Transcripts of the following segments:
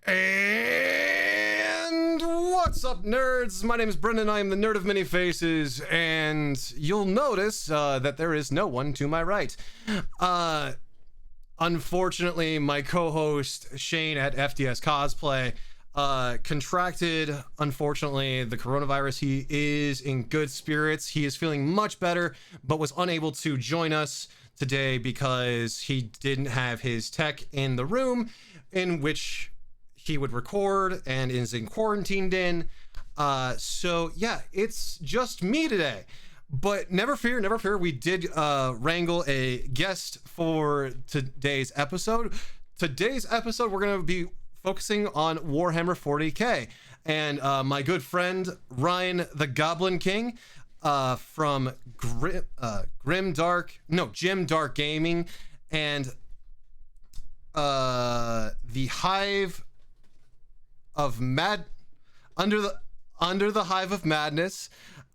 And what's up, nerds? My name is Brendan. I am the nerd of many faces, and you'll notice that there is no one to my right. Unfortunately, my co-host Shane at FDScosplay contracted, unfortunately, the coronavirus. He is in good spirits. He is feeling much better, but was unable to join us today because he didn't have his tech in the room in which he would record and is in quarantined in. So yeah, it's just me today. But never fear, we did wrangle a guest for today's episode. Today's episode, we're going to be focusing on Warhammer 40K. And my good friend, Ryan the Goblin King, from Grim Dark Gaming, and the Hive of Under the Hive of Madness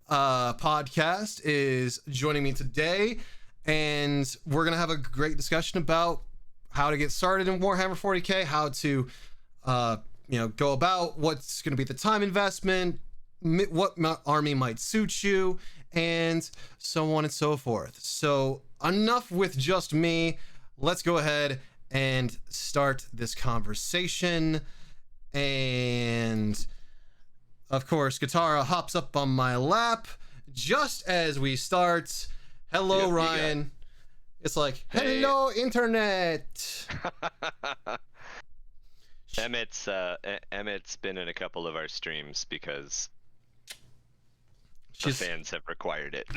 podcast is joining me today, and we're gonna have a great discussion about how to get started in Warhammer 40K, how to go about what's going to be the time investment, what army might suit you, and so on and so forth. So enough with just me. Let's go ahead and start this conversation. And of course, Katara hops up on my lap just as we start. Hello, yep, Ryan. It's like, hey. Hello, internet. Emmett's been in a couple of our streams because the fans have required it.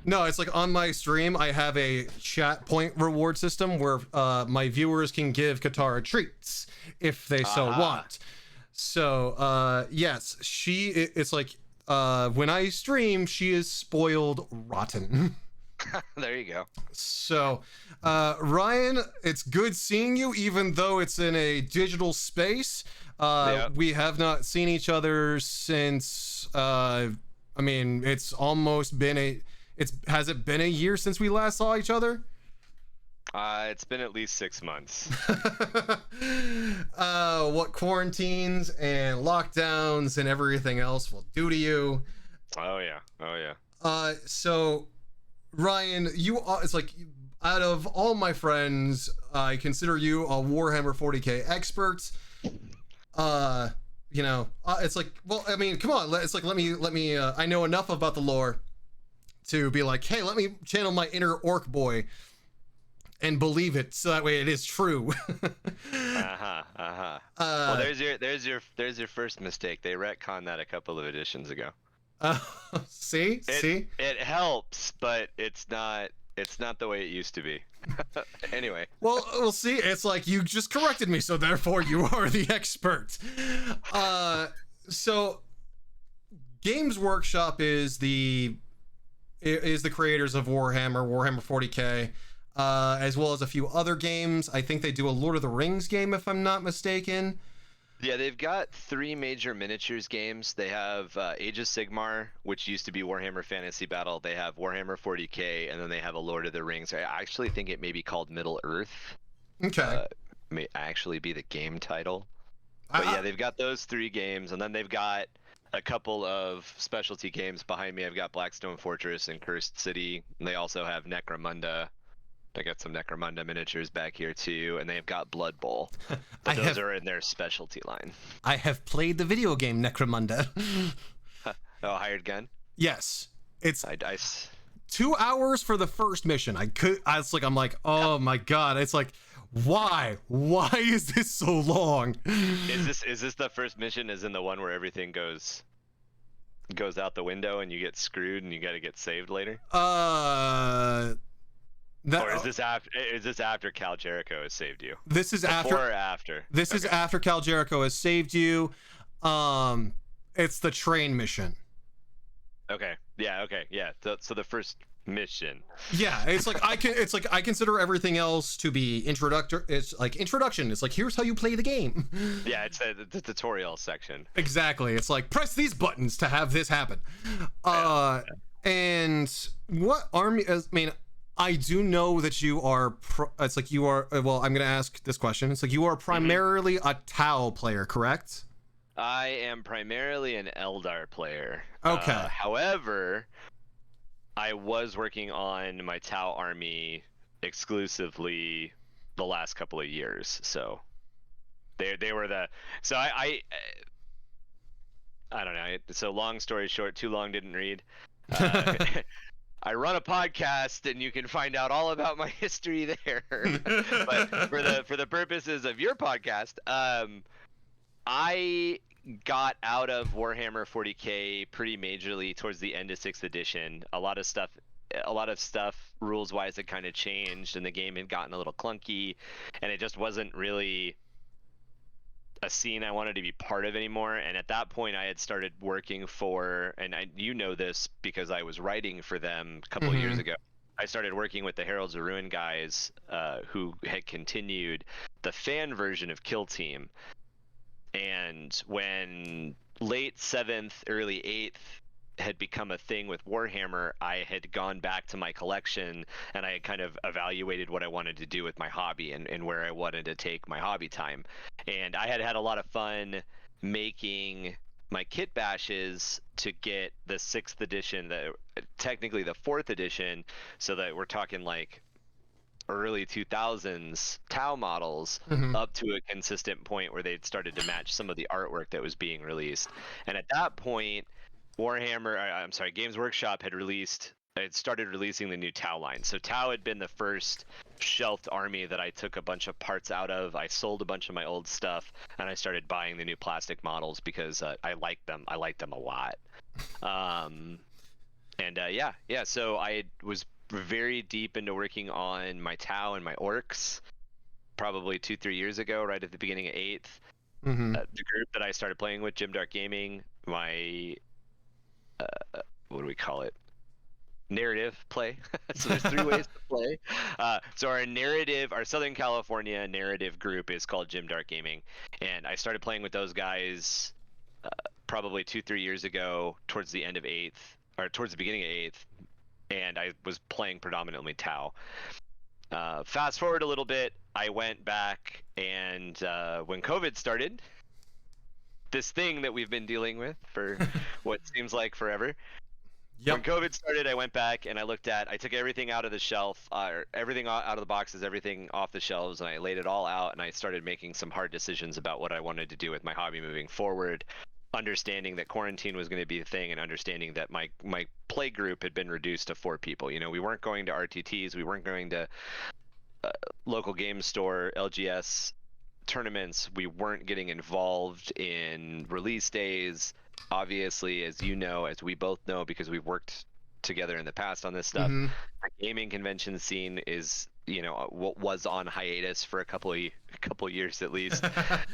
No, it's like on my stream, I have a chat point reward system where my viewers can give Katara treats if they so want. So, yes, it's like when I stream, she is spoiled rotten. There you go. So, Ryan, it's good seeing you, even though it's in a digital space. Yeah. We have not seen each other since, it's almost been has it been a year since we last saw each other? It's been at least 6 months. What quarantines and lockdowns and everything else will do to you. Oh yeah. So Ryan, it's like, out of all my friends, I consider you a Warhammer 40K expert. It's like, well, I mean, come on, it's like, let me I know enough about the lore to be like, hey, let me channel my inner orc boy and believe it, so that way it is true. Well, there's your first mistake. They retconned that a couple of editions ago. See, it helps, but it's not the way it used to be. Anyway. Well, we'll see. It's like, you just corrected me, so therefore you are the expert. So Games Workshop is the creators of Warhammer 40K, as well as a few other games. I think they do a Lord of the Rings game, if I'm not mistaken. Yeah, they've got 3 major miniatures games. They have Age of Sigmar, which used to be Warhammer Fantasy Battle. They have Warhammer 40K, and then they have a Lord of the Rings. I actually think it may be called Middle Earth. Okay. May actually be the game title. But yeah, they've got those 3 games, and then they've got a couple of specialty games behind me. I've got Blackstone Fortress and Cursed City. And they also have Necromunda. I got some Necromunda miniatures back here too, and they've got Blood Bowl. But those are in their specialty line. I have played the video game Necromunda. Oh, Hired Gun? Yes. It's Dice. 2 hours for the first mission. I'm like, oh my god. It's like, why is this so long? Is this the first mission? Is in the one where everything goes out the window and you get screwed and you got to get saved later? Or is this after Cal Jericho has saved you? This is Before or after? This is after Cal Jericho has saved you. It's the train mission. Okay. Yeah. So the first mission. Yeah, it's like I consider everything else to be introductory. It's like introduction. It's like, here's how you play the game. Yeah, it's the tutorial section. Exactly. It's like, press these buttons to have this happen. And what army? I mean, I do know that you are. It's like you are. Well, I'm going to ask this question. It's like you are primarily a Tau player, correct? I am primarily an Eldar player. Okay. However, I was working on my Tau army exclusively the last couple of years, so they were the. So I don't know. So long story short, too long didn't read. I run a podcast, and you can find out all about my history there. But for the purposes of your podcast, I got out of Warhammer 40K pretty majorly towards the end of 6th edition. A lot of stuff rules wise had kind of changed, and the game had gotten a little clunky, and it just wasn't really a scene I wanted to be part of anymore. And at that point I had started working for, and you know this because I was writing for them a couple of years ago. I started working with the Heralds of Ruin guys, who had continued the fan version of Kill Team. And when late 7th, early 8th had become a thing with Warhammer, I had gone back to my collection, and I had kind of evaluated what I wanted to do with my hobby and where I wanted to take my hobby time. And I had had a lot of fun making my kit bashes to get the 6th edition, technically the 4th edition, so that we're talking like early 2000s Tau models, up to a consistent point where they'd started to match some of the artwork that was being released. And at that point, Games Workshop had started releasing the new Tau line. So Tau had been the first shelved army that I took a bunch of parts out of. I sold a bunch of my old stuff, and I started buying the new plastic models because I liked them. I liked them a lot. So I was very deep into working on my Tau and my Orcs probably 2-3 years ago, right at the beginning of 8th. The group that I started playing with, Jim Dark Gaming, my what do we call it? Narrative play. So there's 3 ways to play. So our Southern California narrative group is called Jim Dark Gaming, and I started playing with those guys probably 2-3 years ago, towards the end of 8th, or towards the beginning of 8th, and I was playing predominantly Tau. Fast forward a little bit, I went back, and when COVID started, this thing that we've been dealing with for what seems like forever. When COVID started, I went back and I took everything out of the shelf, everything out of the boxes, everything off the shelves, and I laid it all out, and I started making some hard decisions about what I wanted to do with my hobby moving forward, understanding that quarantine was going to be the thing, and understanding that my play group had been reduced to 4 people. You know, we weren't going to RTTs, we weren't going to local game store, LGS tournaments, we weren't getting involved in release days. Obviously, as you know, as we both know, because we've worked together in the past on this stuff, the gaming convention scene is, what was on hiatus for a couple of years at least.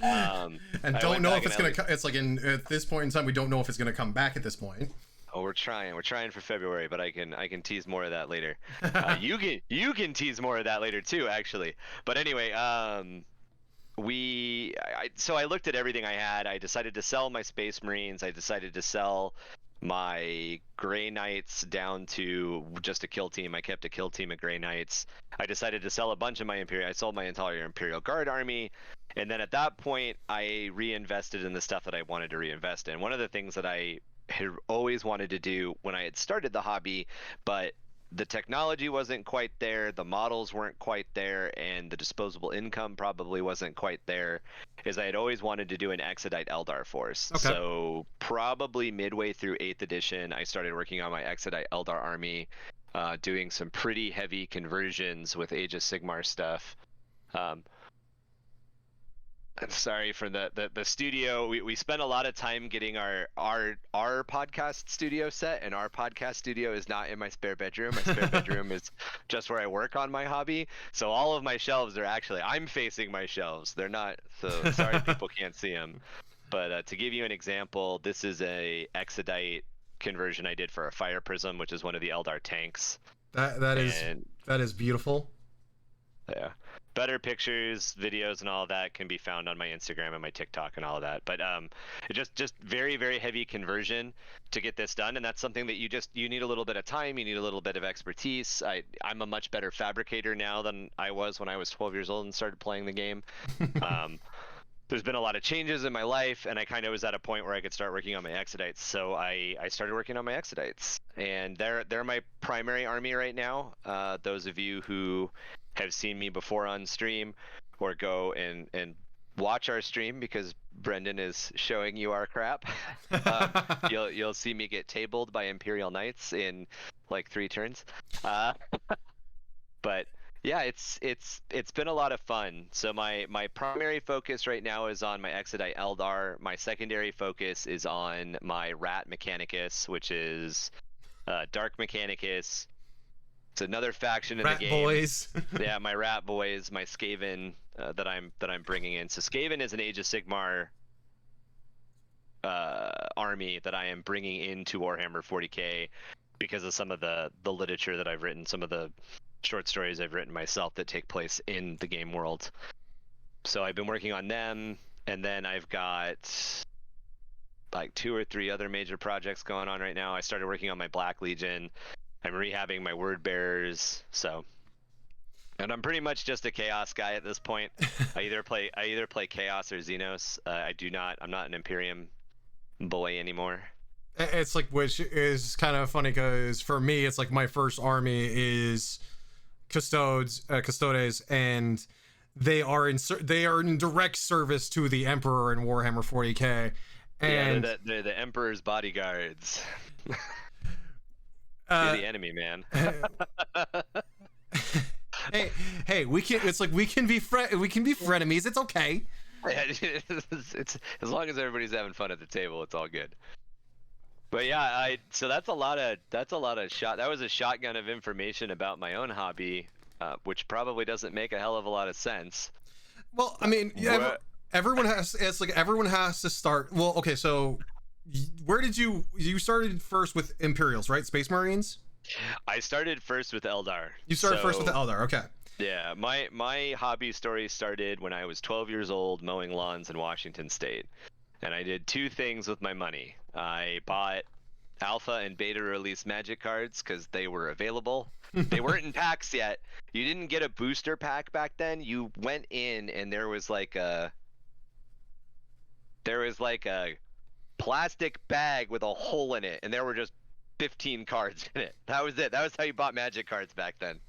And don't know if it's gonna. It's like at this point in time, we don't know if it's gonna come back at this point. Oh, we're trying for February, but I can tease more of that later. You can tease more of that later too, actually. But anyway, so I looked at everything I had. I decided to sell my Space Marines. I decided to sell my Grey Knights down to just a kill team. I kept a kill team of Grey Knights. I decided to sell a bunch of I sold my entire Imperial Guard army. And then at that point, I reinvested in the stuff that I wanted to reinvest in. One of the things that I had always wanted to do when I had started the hobby, but the technology wasn't quite there, the models weren't quite there, and the disposable income probably wasn't quite there, is I had always wanted to do an Exodite Eldar force. Okay. So probably midway through 8th edition, I started working on my Exodite Eldar army, doing some pretty heavy conversions with Age of Sigmar stuff. I'm sorry for the studio. We spent a lot of time getting our podcast studio set, and our podcast studio is not in my spare bedroom. My spare bedroom is just where I work on my hobby. So all of my shelves are I'm facing my shelves. They're not. So sorry people can't see them. But to give you an example, this is a Exodite conversion I did for a Fire Prism, which is one of the Eldar tanks. That is beautiful. Yeah. better pictures, videos, and all of that can be found on my Instagram and my TikTok and all of that. But it just very, very heavy conversion to get this done, and that's something that you need a little bit of time, you need a little bit of expertise. I'm a much better fabricator now than I was when I was 12 years old and started playing the game. There's been a lot of changes in my life, and I kind of was at a point where I could start working on my Exodites. So I started working on my Exodites, and they're my primary army right now. Those of you who have seen me before on stream, or go and watch our stream because Brendan is showing you our crap, you'll see me get tabled by Imperial Knights in like 3 turns. But yeah, it's been a lot of fun. So my primary focus right now is on my Exodite Eldar. My secondary focus is on my Rat Mechanicus, which is Dark Mechanicus. It's another faction in Rat the game. boys. Yeah, my Rat boys, my Skaven that I'm bringing in. So Skaven is an Age of Sigmar army that I am bringing into Warhammer 40K because of some of the literature that I've written, some of the short stories I've written myself that take place in the game world. So I've been working on them, and then I've got like 2 or 3 other major projects going on right now. I started working on my Black Legion. I'm rehabbing my Word Bearers, and I'm pretty much just a Chaos guy at this point. I either play Chaos or Xenos. I'm not an Imperium boy anymore. It's like, which is kind of funny because for me, it's like my first army is Custodes, and they are in direct service to the Emperor in Warhammer 40K. And yeah, they're the Emperor's bodyguards. You're the enemy, man. hey, we can be frenemies. It's okay. It's as long as everybody's having fun at the table, it's all good. But yeah, so that was a shotgun of information about my own hobby, which probably doesn't make a hell of a lot of sense. Well, I mean, yeah, everyone has to start. Well, okay, so where did you started first with Imperials, right? Space Marines? I started first with Eldar. You started first with the Eldar, okay. Yeah, my hobby story started when I was 12 years old mowing lawns in Washington State. And I did 2 things with my money. I bought alpha and beta release magic cards because they were available. They weren't in packs yet. You didn't get a booster pack back then. You went in and there was like a plastic bag with a hole in it, and there were just 15 cards in it. That was it. That was how you bought magic cards back then.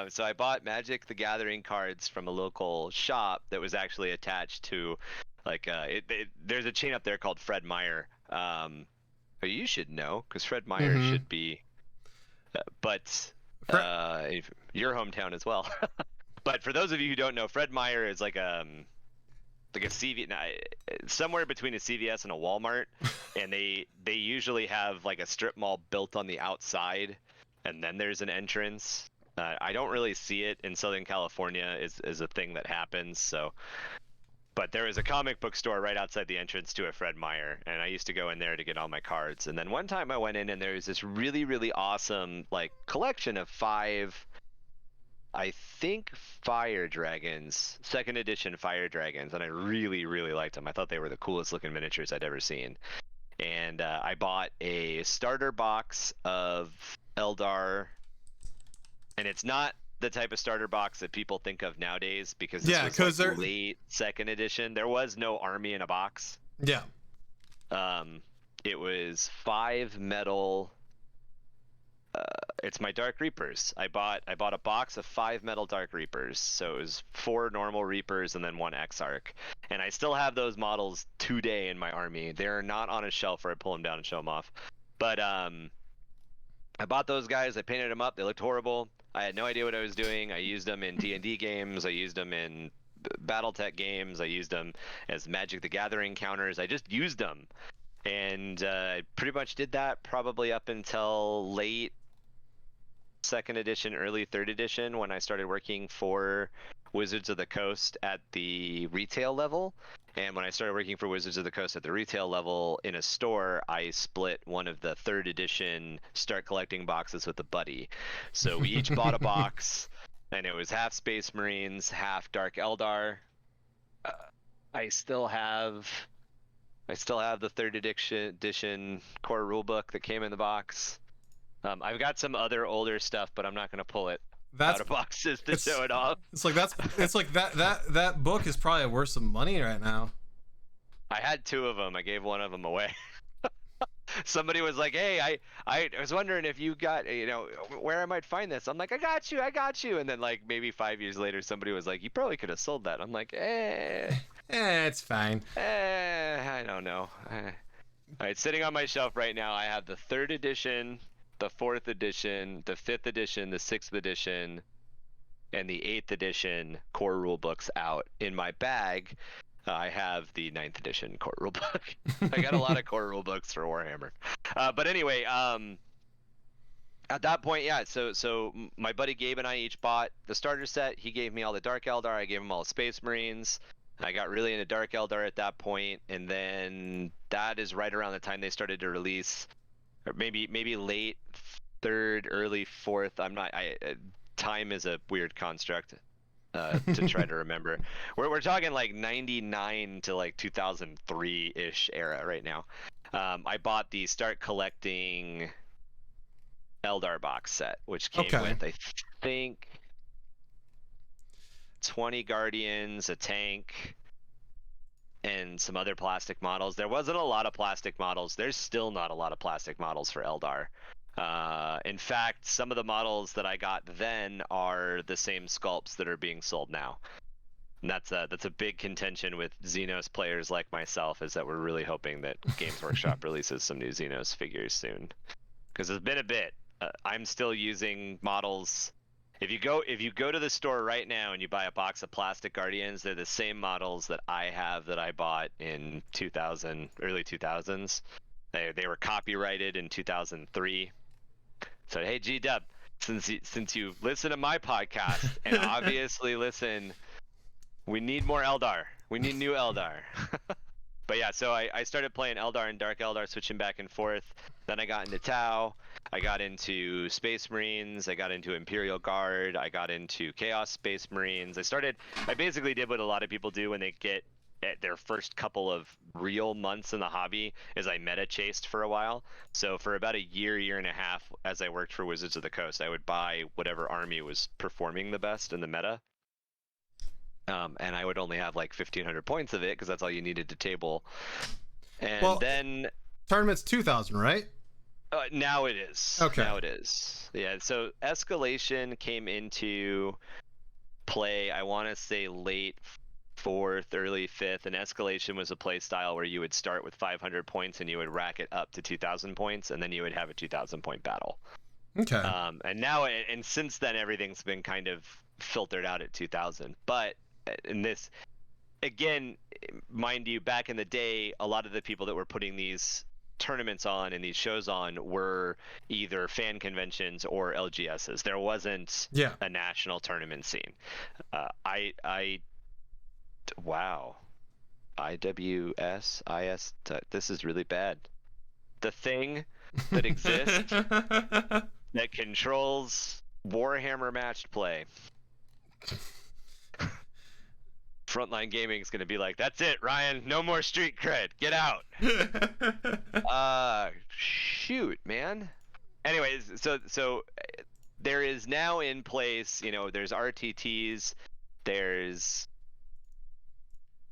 So I bought Magic the Gathering cards from a local shop that was actually attached to like there's a chain up there called Fred Meyer. You should know because Fred Meyer should be your hometown as well. But for those of you who don't know, Fred Meyer is like a CVS, somewhere between a CVS and a Walmart, and they usually have like a strip mall built on the outside, and then there's an entrance. I don't really see it in Southern California is a thing that happens. So, but there is a comic book store right outside the entrance to a Fred Meyer, and I used to go in there to get all my cards. And then one time I went in, and there was this really, really awesome like collection of 5, I think, Fire Dragons, 2nd edition Fire Dragons, and I really, really liked them. I thought they were the coolest looking miniatures I'd ever seen. And I bought a starter box of Eldar, and it's not the type of starter box that people think of nowadays because this was like late 2nd edition. There was no army in a box. Yeah. It was 5 metal. It's my Dark Reapers. I bought a box of 5 metal Dark Reapers. So it was 4 normal Reapers and then 1 Exarch. And I still have those models today in my army. They're not on a shelf where I pull them down and show them off. But I bought those guys. I painted them up. They looked horrible. I had no idea what I was doing. I used them in D&D games. I used them in BattleTech games. I used them as Magic the Gathering counters. I just used them. And I pretty much did that probably up until late 2nd edition, early 3rd edition when I started working for Wizards of the Coast at the retail level. And when I started working for Wizards of the Coast at the retail level in a store, I split one of the 3rd edition Start Collecting boxes with a buddy. So we each bought a box, and it was half Space Marines, half Dark Eldar. Uh, I still have the third edition core rulebook that came in the box. I've got some other older stuff, but I'm not going to pull it out of boxes to show it off. It's like that book is probably worth some money right now. I had 2 of them. I gave one of them away. Somebody was like, "Hey, I was wondering if you got, where I might find this." I'm like, I got you. And then like maybe 5 years later, somebody was like, "You probably could have sold that." I'm like, it's fine. I don't know. All right, sitting on my shelf right now, I have the 3rd edition, the 4th edition, the 5th edition, the 6th edition, and the 8th edition core rulebooks out. In my bag, I have the 9th edition core rulebook. I got a lot of core rulebooks for Warhammer. But anyway, at that point, yeah, so my buddy Gabe and I each bought the starter set. He gave me all the Dark Eldar. I gave him all the Space Marines. I got really into Dark Eldar at that point, and then that is right around the time they started to release, or maybe late 3rd, early 4th. Time is a weird construct to try to remember. We're talking like 99 to like 2003-ish era right now. I bought the Start Collecting Eldar box set, which came with, I think, 20 Guardians, a tank, and some other plastic models. There wasn't a lot of plastic models. There's still not a lot of plastic models for Eldar. In fact, some of the models that I got then are the same sculpts that are being sold now. And that's a big contention with Xenos players like myself, is that we're really hoping that Games Workshop releases some new Xenos figures soon. Because it's been a bit. I'm still using models. If you go to the store right now and you buy a box of plastic Guardians, they're the same models that I have that I bought in 2000, early 2000s. They were copyrighted in 2003. So hey, G-Dub, since you listen to my podcast and obviously listen, we need more Eldar. We need new Eldar. But yeah, so I started playing Eldar and Dark Eldar, switching back and forth. Then I got into Tau. I got into Space Marines. I got into Imperial Guard. I got into Chaos Space Marines. I basically did what a lot of people do when they get at their first couple of real months in the hobby, is I meta chased for a while. So for about a year and a half, as I worked for Wizards of the Coast, I would buy whatever army was performing the best in the meta. And I would only have like 1,500 points of it, because that's all you needed to table. And then tournament's 2,000, right? Now it is. Okay. Now it is. Yeah. So Escalation came into play, I want to say late 4th, early 5th, and Escalation was a play style where you would start with 500 points and you would rack it up to 2,000 points, and then you would have a 2,000 point battle. Okay. And now, and since then, everything's been kind of filtered out at 2,000. But in this, again, mind you, back in the day, a lot of the people that were putting these tournaments on and these shows on were either fan conventions or LGSs. There wasn't a national tournament scene. Wow. IWS, IS, this is really bad. The thing that exists that controls Warhammer matched play. Frontline Gaming is going to be like, that's it, Ryan. No more street cred. Get out. Shoot, man. Anyways, so there is now in place, there's RTTs, there's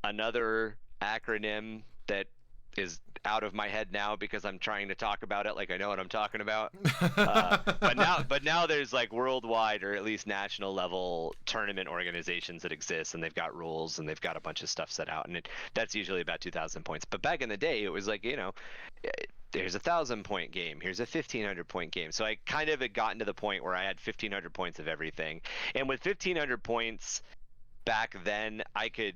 another acronym that is out of my head now because I'm trying to talk about it like I know what I'm talking about. But now there's like worldwide, or at least national level, tournament organizations that exist, and they've got rules and they've got a bunch of stuff set out, and that's usually about 2,000 points. But back in the day, it was like, here's a 1,000-point game, here's a 1,500-point game. So I kind of had gotten to the point where I had 1,500 points of everything, and with 1,500 points back then, I could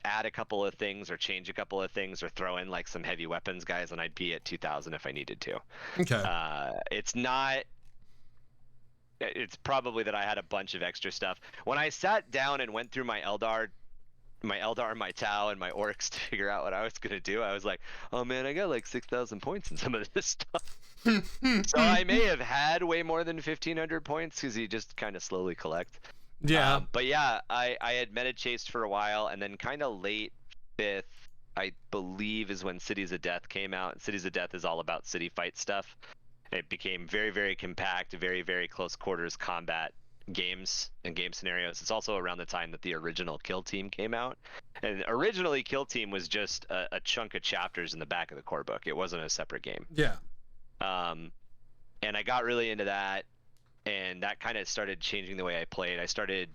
add a couple of things or change a couple of things or throw in like some heavy weapons guys, and I'd be at 2,000 if I needed to. Okay. It's probably that I had a bunch of extra stuff. When I sat down and went through my Eldar, my Tau, and my Orcs to figure out what I was going to do, I was like, oh man, I got like 6,000 points in some of this stuff. So I may have had way more than 1,500 points, because you just kind of slowly collect. Yeah. But yeah, I had meta chased for a while, and then kind of late 5th, I believe, is when Cities of Death came out. Cities of Death is all about city fight stuff. It became very, very compact, very, very close quarters combat games and game scenarios. It's also around the time that the original Kill Team came out. And originally, Kill Team was just a chunk of chapters in the back of the core book. It wasn't a separate game. Yeah. And I got really into that, and that kind of started changing the way I played. I started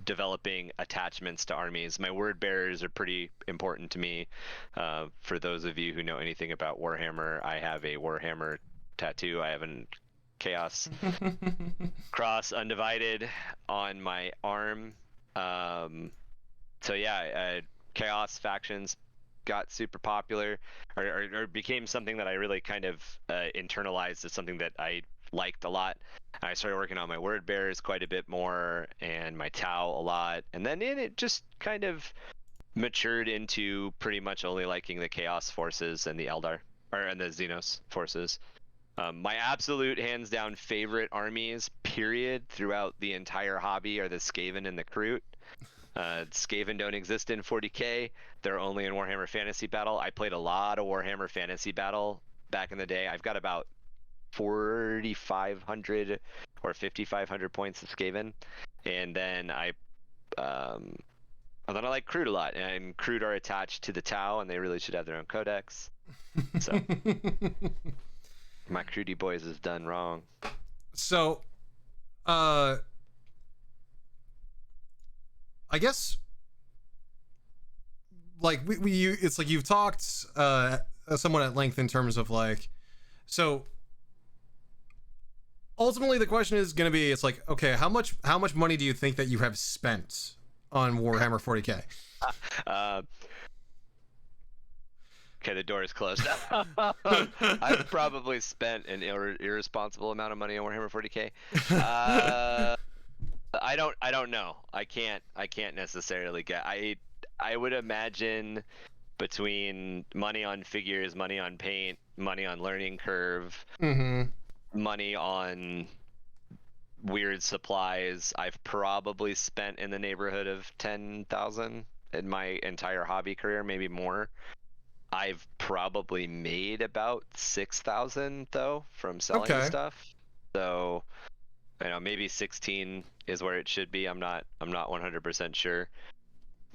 developing attachments to armies. My word bearers are pretty important to me. For those of you who know anything about Warhammer, I have a Warhammer tattoo. I have a Chaos Cross Undivided on my arm. So yeah, Chaos factions got super popular, or became something that I really kind of internalized as something that I liked a lot. I started working on my word bearers quite a bit more, and my Tau a lot, and then it just kind of matured into pretty much only liking the Chaos forces and the Eldar, and the Xenos forces. My absolute hands down favorite armies, period, throughout the entire hobby are the Skaven and the Kroot. Skaven don't exist in 40K. They're only in Warhammer Fantasy Battle. I played a lot of Warhammer Fantasy Battle back in the day. I've got about 4,500 or 5,500 points of Skaven, and then I like Kroot a lot, and Kroot are attached to the Tau, and they really should have their own codex. So my Krooty boys is done wrong. So, I guess, like it's like you've talked somewhat at length in terms of like, so ultimately the question is going to be, it's like, okay, how much money do you think that you have spent on Warhammer 40K? Okay, the door is closed. I've probably spent an irresponsible amount of money on Warhammer 40K. I don't know. I can't necessarily get. I would imagine between money on figures, money on paint, money on learning curve, money on weird supplies, I've probably spent in the neighborhood of 10,000 in my entire hobby career, maybe more. I've probably made about 6,000 though from selling stuff. So, maybe 16 is where it should be. I'm not 100% sure.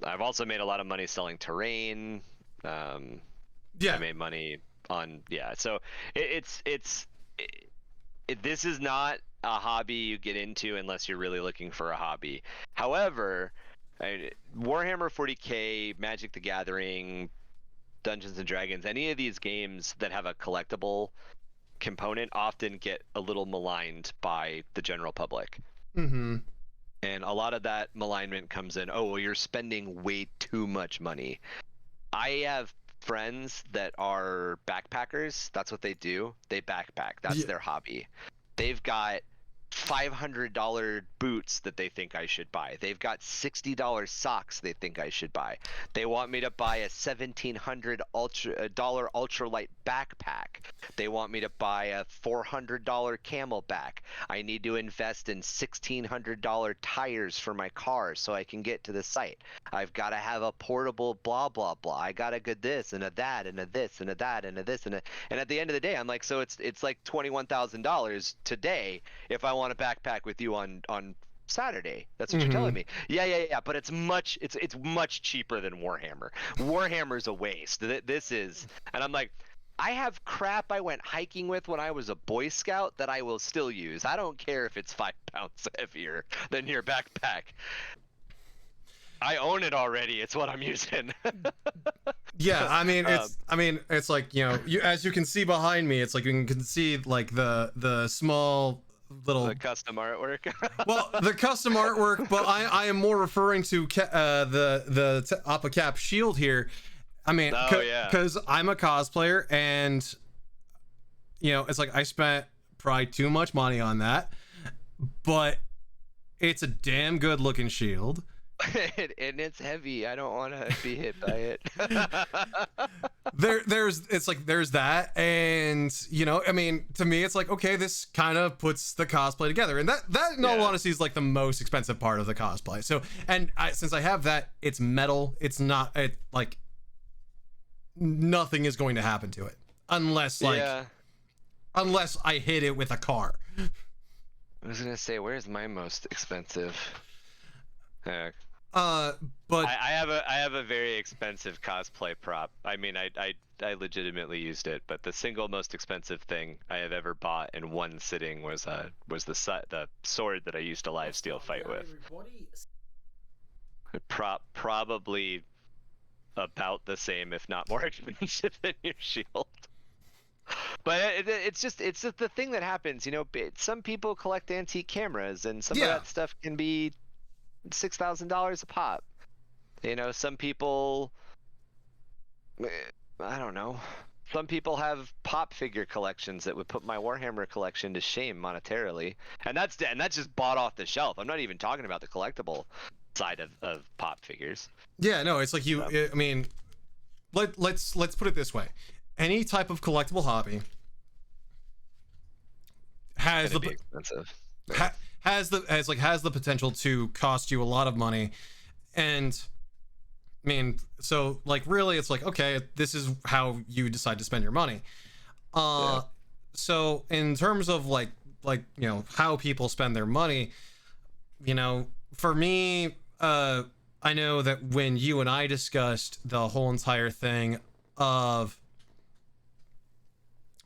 I've also made a lot of money selling terrain. I made money on So this is not a hobby you get into unless you're really looking for a hobby. However, Warhammer 40K, Magic the Gathering, Dungeons and Dragons, any of these games that have a collectible component often get a little maligned by the general public. And a lot of that malignment comes in, oh, well, you're spending way too much money. I have friends that are backpackers. That's what they do. They backpack. That's their hobby. They've got $500 boots that they think I should buy. They've got $60 socks they think I should buy. They want me to buy a $1,700 ultralight backpack. They want me to buy a $400 camelback. I need to invest in $1,600 tires for my car so I can get to the site. I've got to have a portable blah blah blah. I got a good this and a that and a this and a that and a this and at the end of the day, I'm like, so it's like $21,000 today if I want a backpack with you on Saturday. That's what you're telling me. Yeah. But it's much cheaper than Warhammer. Warhammer's a waste. This is, and I'm like, I have crap I went hiking with when I was a Boy Scout that I will still use. I don't care if it's 5 pounds heavier than your backpack. I own it already. It's what I'm using. Yeah, I mean, it's like, as you can see behind me, it's like you can see like the small little custom artwork. Well, the custom artwork, but I am more referring to the Appa Cap shield here. I mean, because I'm a cosplayer, and it's like I spent probably too much money on that, but it's a damn good looking shield. And it's heavy. I don't want to be hit by it. There's that, and I mean, to me it's like, okay, this kind of puts the cosplay together, and that in all honesty is like the most expensive part of the cosplay. So, and since I have that, it's metal. It's not like nothing is going to happen to it unless unless I hit it with a car. I was gonna say, where's my most expensive? But I have a very expensive cosplay prop. I mean, I legitimately used it, but the single most expensive thing I have ever bought in one sitting was the sword that I used to lifesteal fight with. Probably about the same, if not more expensive than your shield. But it's just the thing that happens. Some people collect antique cameras, and some of that stuff can be $6,000 a pop. Some people, I don't know. Some people have pop figure collections that would put my Warhammer collection to shame monetarily, and that's just bought off the shelf. I'm not even talking about the collectible side of pop figures. Yeah, no, it's like I mean, let's put it this way: any type of collectible hobby has the expensive. has the potential to cost you a lot of money. And I mean, so like really it's like, okay, this is how you decide to spend your money. So in terms of like how people spend their money, for me, I know that when you and I discussed the whole entire thing of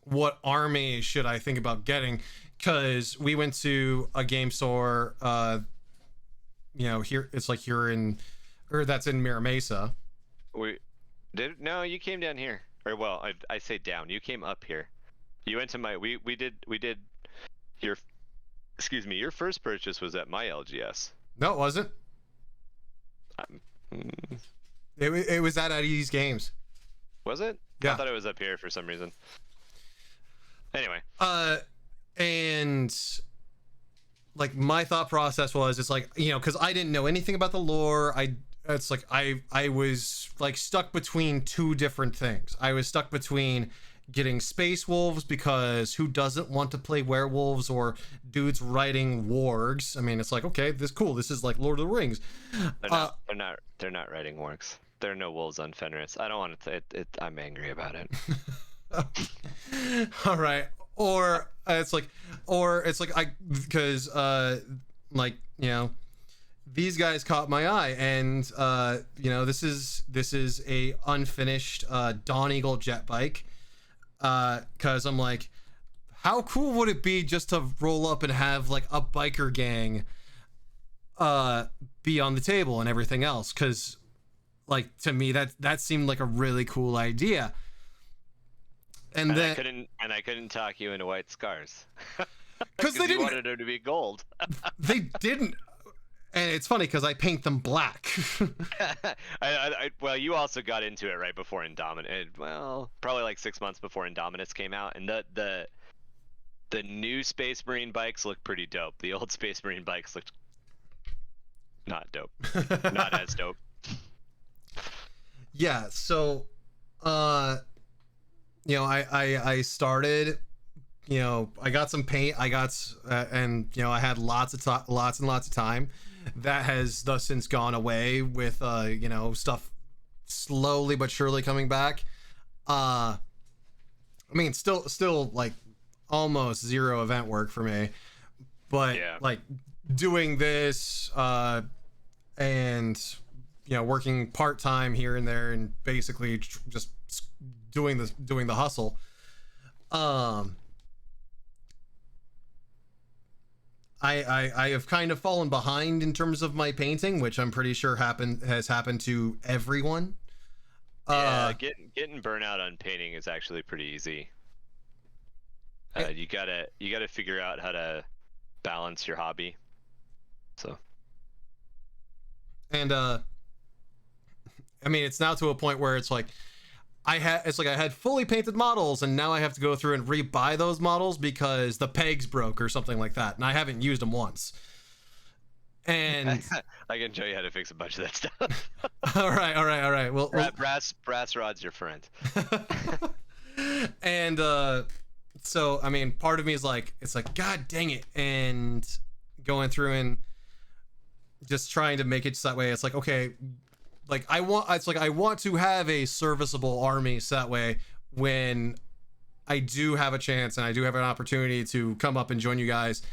what army should I think about getting, because we went to a game store, here it's like that's in Mira Mesa. No, you came down here, or well, I say down. You came up here. You went to we did your your first purchase was at my LGS. No, it wasn't. It was at Eddie's Games. Was it? Yeah. I thought it was up here for some reason. Anyway. And like my thought process was, it's like, because I didn't know anything about the lore. I was like stuck between two different things. I was stuck between getting Space Wolves, because who doesn't want to play werewolves, or dudes riding wargs. I mean, it's like, okay, this is like Lord of the Rings. They're not riding wargs. There are no wolves on Fenris. I don't want to. I'm angry about it. All right. Or it's like because these guys caught my eye, and this is a unfinished Dawn Eagle jet bike, because I'm like, how cool would it be just to roll up and have like a biker gang be on the table and everything else, because like to me that seemed like a really cool idea. And then I couldn't talk you into white scars because they didn't wanted them to be gold. They didn't, and it's funny because I paint them black. Well, you also got into it right before Indominus. Well, probably like 6 months before Indominus came out, and the new Space Marine bikes look pretty dope. The old Space Marine bikes looked not dope, not as dope. Yeah, so I started, I got some paint, and I had lots and lots of time. That has thus since gone away with stuff slowly but surely coming back. I mean, still like almost zero event work for me, but like doing this and working part-time here and there, and basically just doing the hustle. I have kind of fallen behind in terms of my painting, which I'm pretty sure has happened to everyone. Getting burnout on painting is actually pretty easy. You gotta figure out how to balance your hobby. So. And I mean, it's now to a point where it's like I had fully painted models, and now I have to go through and rebuy those models because the pegs broke or something like that, and I haven't used them once. And I can show you how to fix a bunch of that stuff. all right. Well, brass rod's your friend. and so I mean, part of me is like, it's like, God dang it, and going through and just trying to make it that way. It's like, okay, like I want to have a serviceable army, so that way when I do have a chance and I do have an opportunity to come up and join you guys,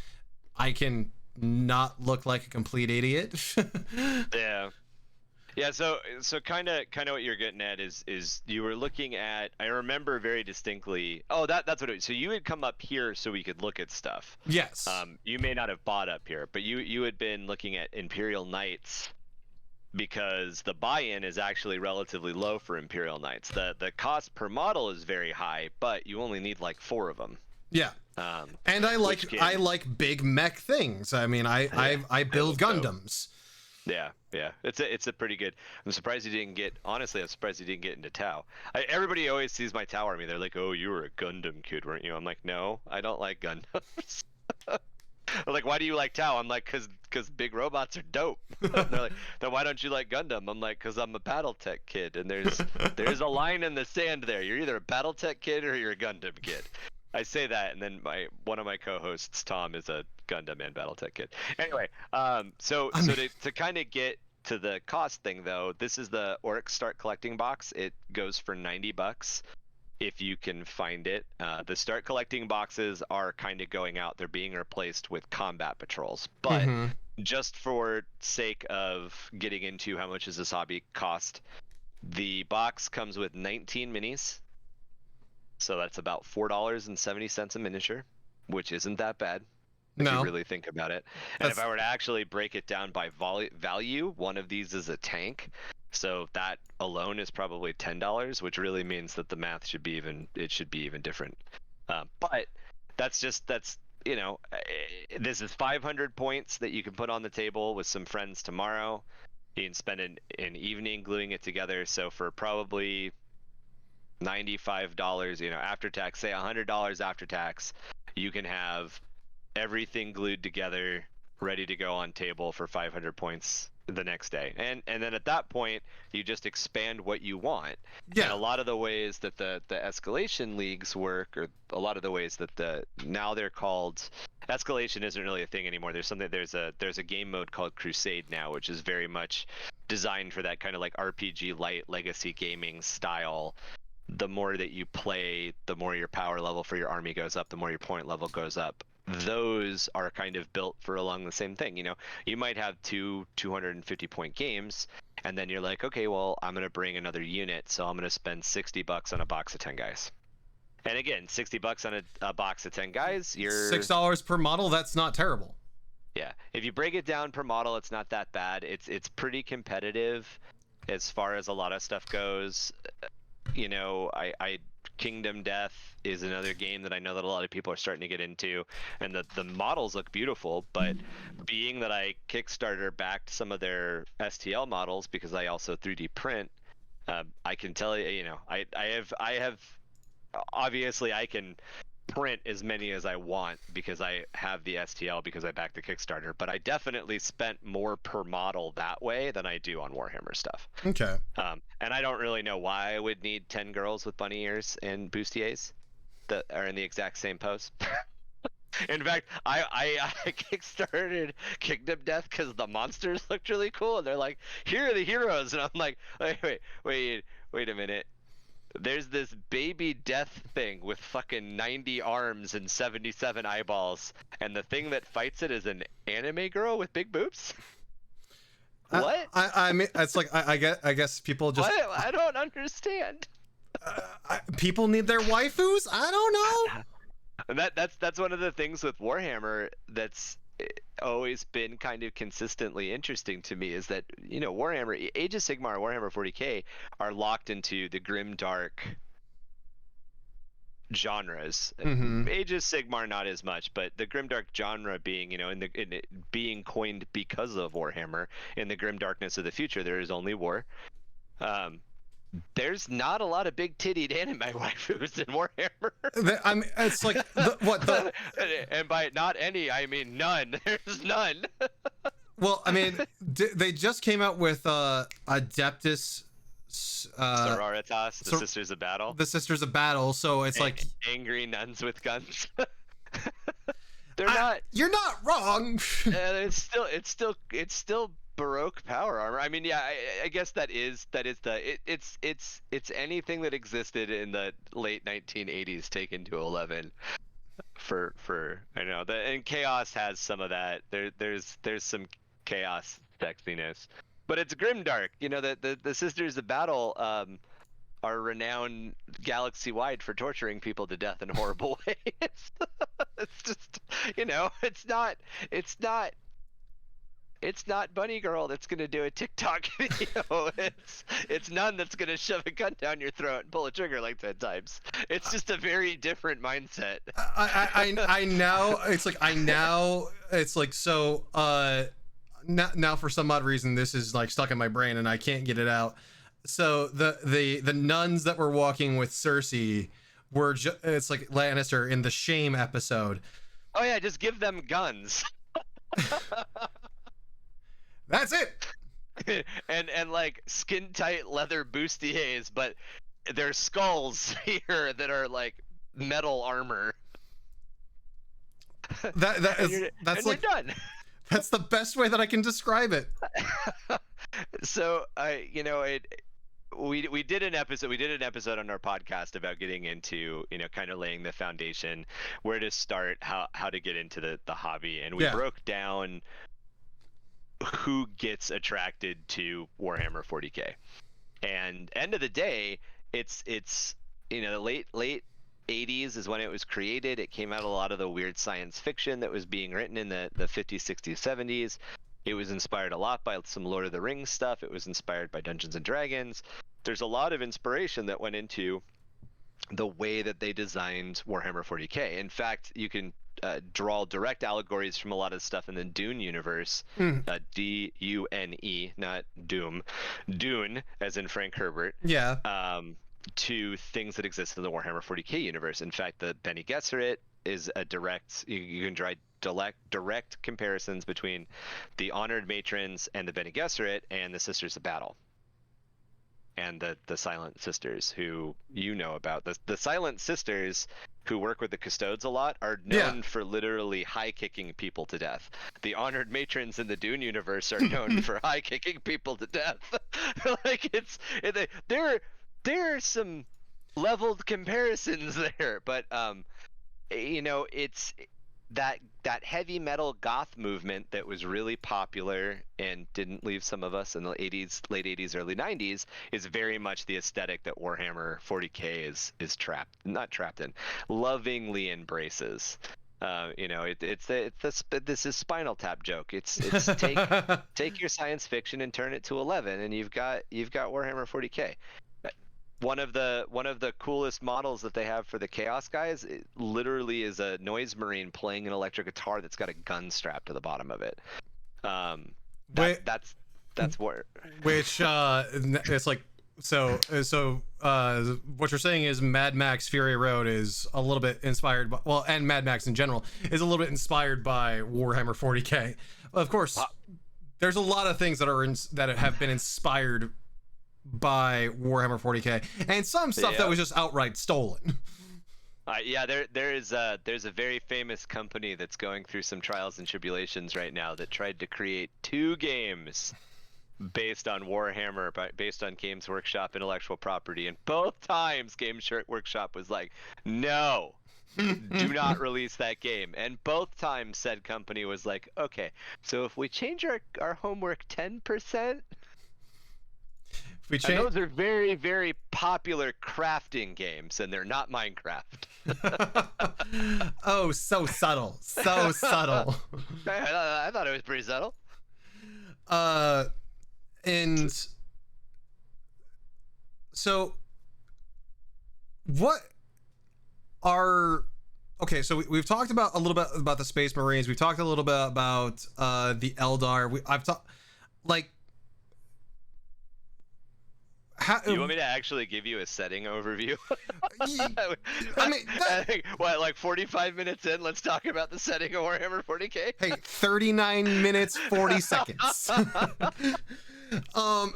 I can not look like a complete idiot. Yeah, so kind of what you're getting at is you were looking at, I remember very distinctly. Oh, that's what it was. So you had come up here so we could look at stuff. Yes. You may not have bought up here, but you had been looking at Imperial Knights because the buy-in is actually relatively low for Imperial Knights. The cost per model is very high, but you only need like 4 of them. Yeah. And I like big mech things. I mean, I build Gundams. Yeah, it's a pretty good. I'm surprised you didn't get. Honestly, I'm surprised you didn't get into Tau. Everybody always sees my Tau army. They're like, "Oh, you were a Gundam kid, weren't you?" I'm like, "No, I don't like Gundams." They're like, "Why do you like Tau?" I'm like, "Cause big robots are dope." They're like, "Then why don't you like Gundam?" I'm like, "Cause I'm a BattleTech kid, and there's a line in the sand there. You're either a BattleTech kid or you're a Gundam kid." I say that, and then one of my co-hosts, Tom, is a Gundam and BattleTech kid. Anyway, so to kind of get to the cost thing, though, this is the Orcs Start Collecting box. It goes for $90 if you can find it. The Start Collecting boxes are kind of going out. They're being replaced with combat patrols. But just for sake of getting into how much does this hobby cost, the box comes with 19 minis. So that's about $4.70 a miniature, which isn't that bad if you really think about it. And if I were to actually break it down by value, one of these is a tank. So that alone is probably $10, which really means that the math should be even different. But that's this is 500 points that you can put on the table with some friends tomorrow. You can spend an evening gluing it together. So for probably $95, after tax, say $100 after tax, you can have everything glued together, ready to go on table for 500 points the next day. And then at that point, you just expand what you want. Yeah. And a lot of the ways that the escalation leagues work, or a lot of the ways that now they're called, escalation isn't really a thing anymore. There's a game mode called Crusade now, which is very much designed for that kind of like RPG light legacy gaming style. The more that you play, the more your power level for your army goes up, the more your point level goes up. Those are kind of built for along the same thing. You might have 250 point games, and then you're like, okay, well, I'm going to bring another unit, so I'm going to spend $60 on a box of 10 guys. And again, $60 on a box of 10 guys, you're $6 per model. That's not terrible. Yeah, if you break it down per model, it's not that bad. It's pretty competitive as far as a lot of stuff goes. Kingdom Death is another game that I know that a lot of people are starting to get into, and the models look beautiful, but being that I Kickstarter backed some of their STL models because I also 3D print, I can tell you, I have obviously I can print as many as I want because I have the STL because I backed the Kickstarter, but I definitely spent more per model that way than I do on Warhammer stuff. Okay. And I don't really know why I would need 10 girls with bunny ears and bustiers that are in the exact same pose. In fact, I kickstarted Kingdom Death because the monsters looked really cool, and they're like, here are the heroes, and I'm like, wait a minute. There's this baby death thing with fucking 90 arms and 77 eyeballs, and the thing that fights it is an anime girl with big boobs? What? I mean, it's like I guess people just. What? I don't understand. People need their waifus. I don't know. And that's one of the things with Warhammer that's always been kind of consistently interesting to me is that Warhammer, Age of Sigmar, Warhammer 40K are locked into the grim dark genres. Age of Sigmar not as much, but the grimdark genre being being coined because of Warhammer. In the grim darkness of the future, there is only war. There's not a lot of big tittied anime waifus in Warhammer. I mean, it's like and by not any, I mean none. There's none. Well, I mean, they just came out with Adaptus Sororitas, the Sisters of Battle. The Sisters of Battle, so it's like angry nuns with guns. They're not. You're not wrong. It's still Baroque power armor. I mean, yeah, I guess it's anything that existed in the late 1980s taken to 11. For I know that, and Chaos has some of that. There's some Chaos sexiness, but it's grimdark. You know, the Sisters of Battle are renowned galaxy-wide for torturing people to death in horrible ways. It's just, you know, it's not Bunny Girl that's gonna do a TikTok video. It's none that's gonna shove a gun down your throat and pull a trigger like 10 times. It's just a very different mindset. Now for some odd reason this is like stuck in my brain and I can't get it out. So the nuns that were walking with Cersei were it's like Lannister in the Shame episode. Oh yeah, just give them guns. That's it. and like skin tight leather bustiers, but there's skulls here that are like metal armor. That's like done. That's the best way that I can describe it. So we did an episode on our podcast about getting into, you know, kind of laying the foundation, where to start, how to get into the hobby, and we broke down who gets attracted to Warhammer 40K. And end of the day, it's you know, the late 80s is when it was created. It came out a lot of the weird science fiction that was being written in the 50s, 60s, 70s. It was inspired a lot by some Lord of the Rings stuff. It was inspired by Dungeons and Dragons. There's a lot of inspiration that went into the way that they designed Warhammer 40K. In fact, you can draw direct allegories from a lot of stuff in the Dune universe, D-U-N-E, not Doom, Dune, as in Frank Herbert. Yeah. To things that exist in the Warhammer 40K universe. In fact, the Bene Gesserit is a direct. You can draw direct comparisons between the Honored Matrons and the Bene Gesserit and the Sisters of Battle. And the Silent Sisters, who you know about. The Silent Sisters, who work with the Custodes a lot, are known for literally high-kicking people to death. The Honored Matrons in the Dune universe are known for high-kicking people to death. Like, there are some leveled comparisons there, but you know, it's that heavy metal goth movement that was really popular and didn't leave some of us in the late 80s, early 90s, is very much the aesthetic that Warhammer 40K is lovingly embraces. You know, this is Spinal Tap joke. It's take your science fiction and turn it to 11, and you've got Warhammer 40K. One of the coolest models that they have for the Chaos guys, it literally is a noise marine playing an electric guitar that's got a gun strapped to the bottom of it. That's where. Which it's like so. What you're saying is Mad Max Fury Road is a little bit inspired by, well, and Mad Max in general is a little bit inspired by Warhammer 40K. Of course, there's a lot of things that have been inspired by Warhammer 40K, and some stuff that was just outright stolen. There's a very famous company that's going through some trials and tribulations right now that tried to create 2 games based on Warhammer, based on Games Workshop intellectual property, and both times Games Workshop was like, no, do not release that game. And both times said company was like, okay, so if we change our homework 10%, and those are very, very popular crafting games, and they're not Minecraft. Oh, so subtle. So subtle. I thought it was pretty subtle. And so what are... Okay, so we've talked about a little bit about the Space Marines. We've talked a little bit about the Eldar. I've talked... Like... You want me to actually give you a setting overview? I mean, what, like 45 minutes in, let's talk about the setting of Warhammer 40K? Hey, 39 minutes, 40 seconds. Well,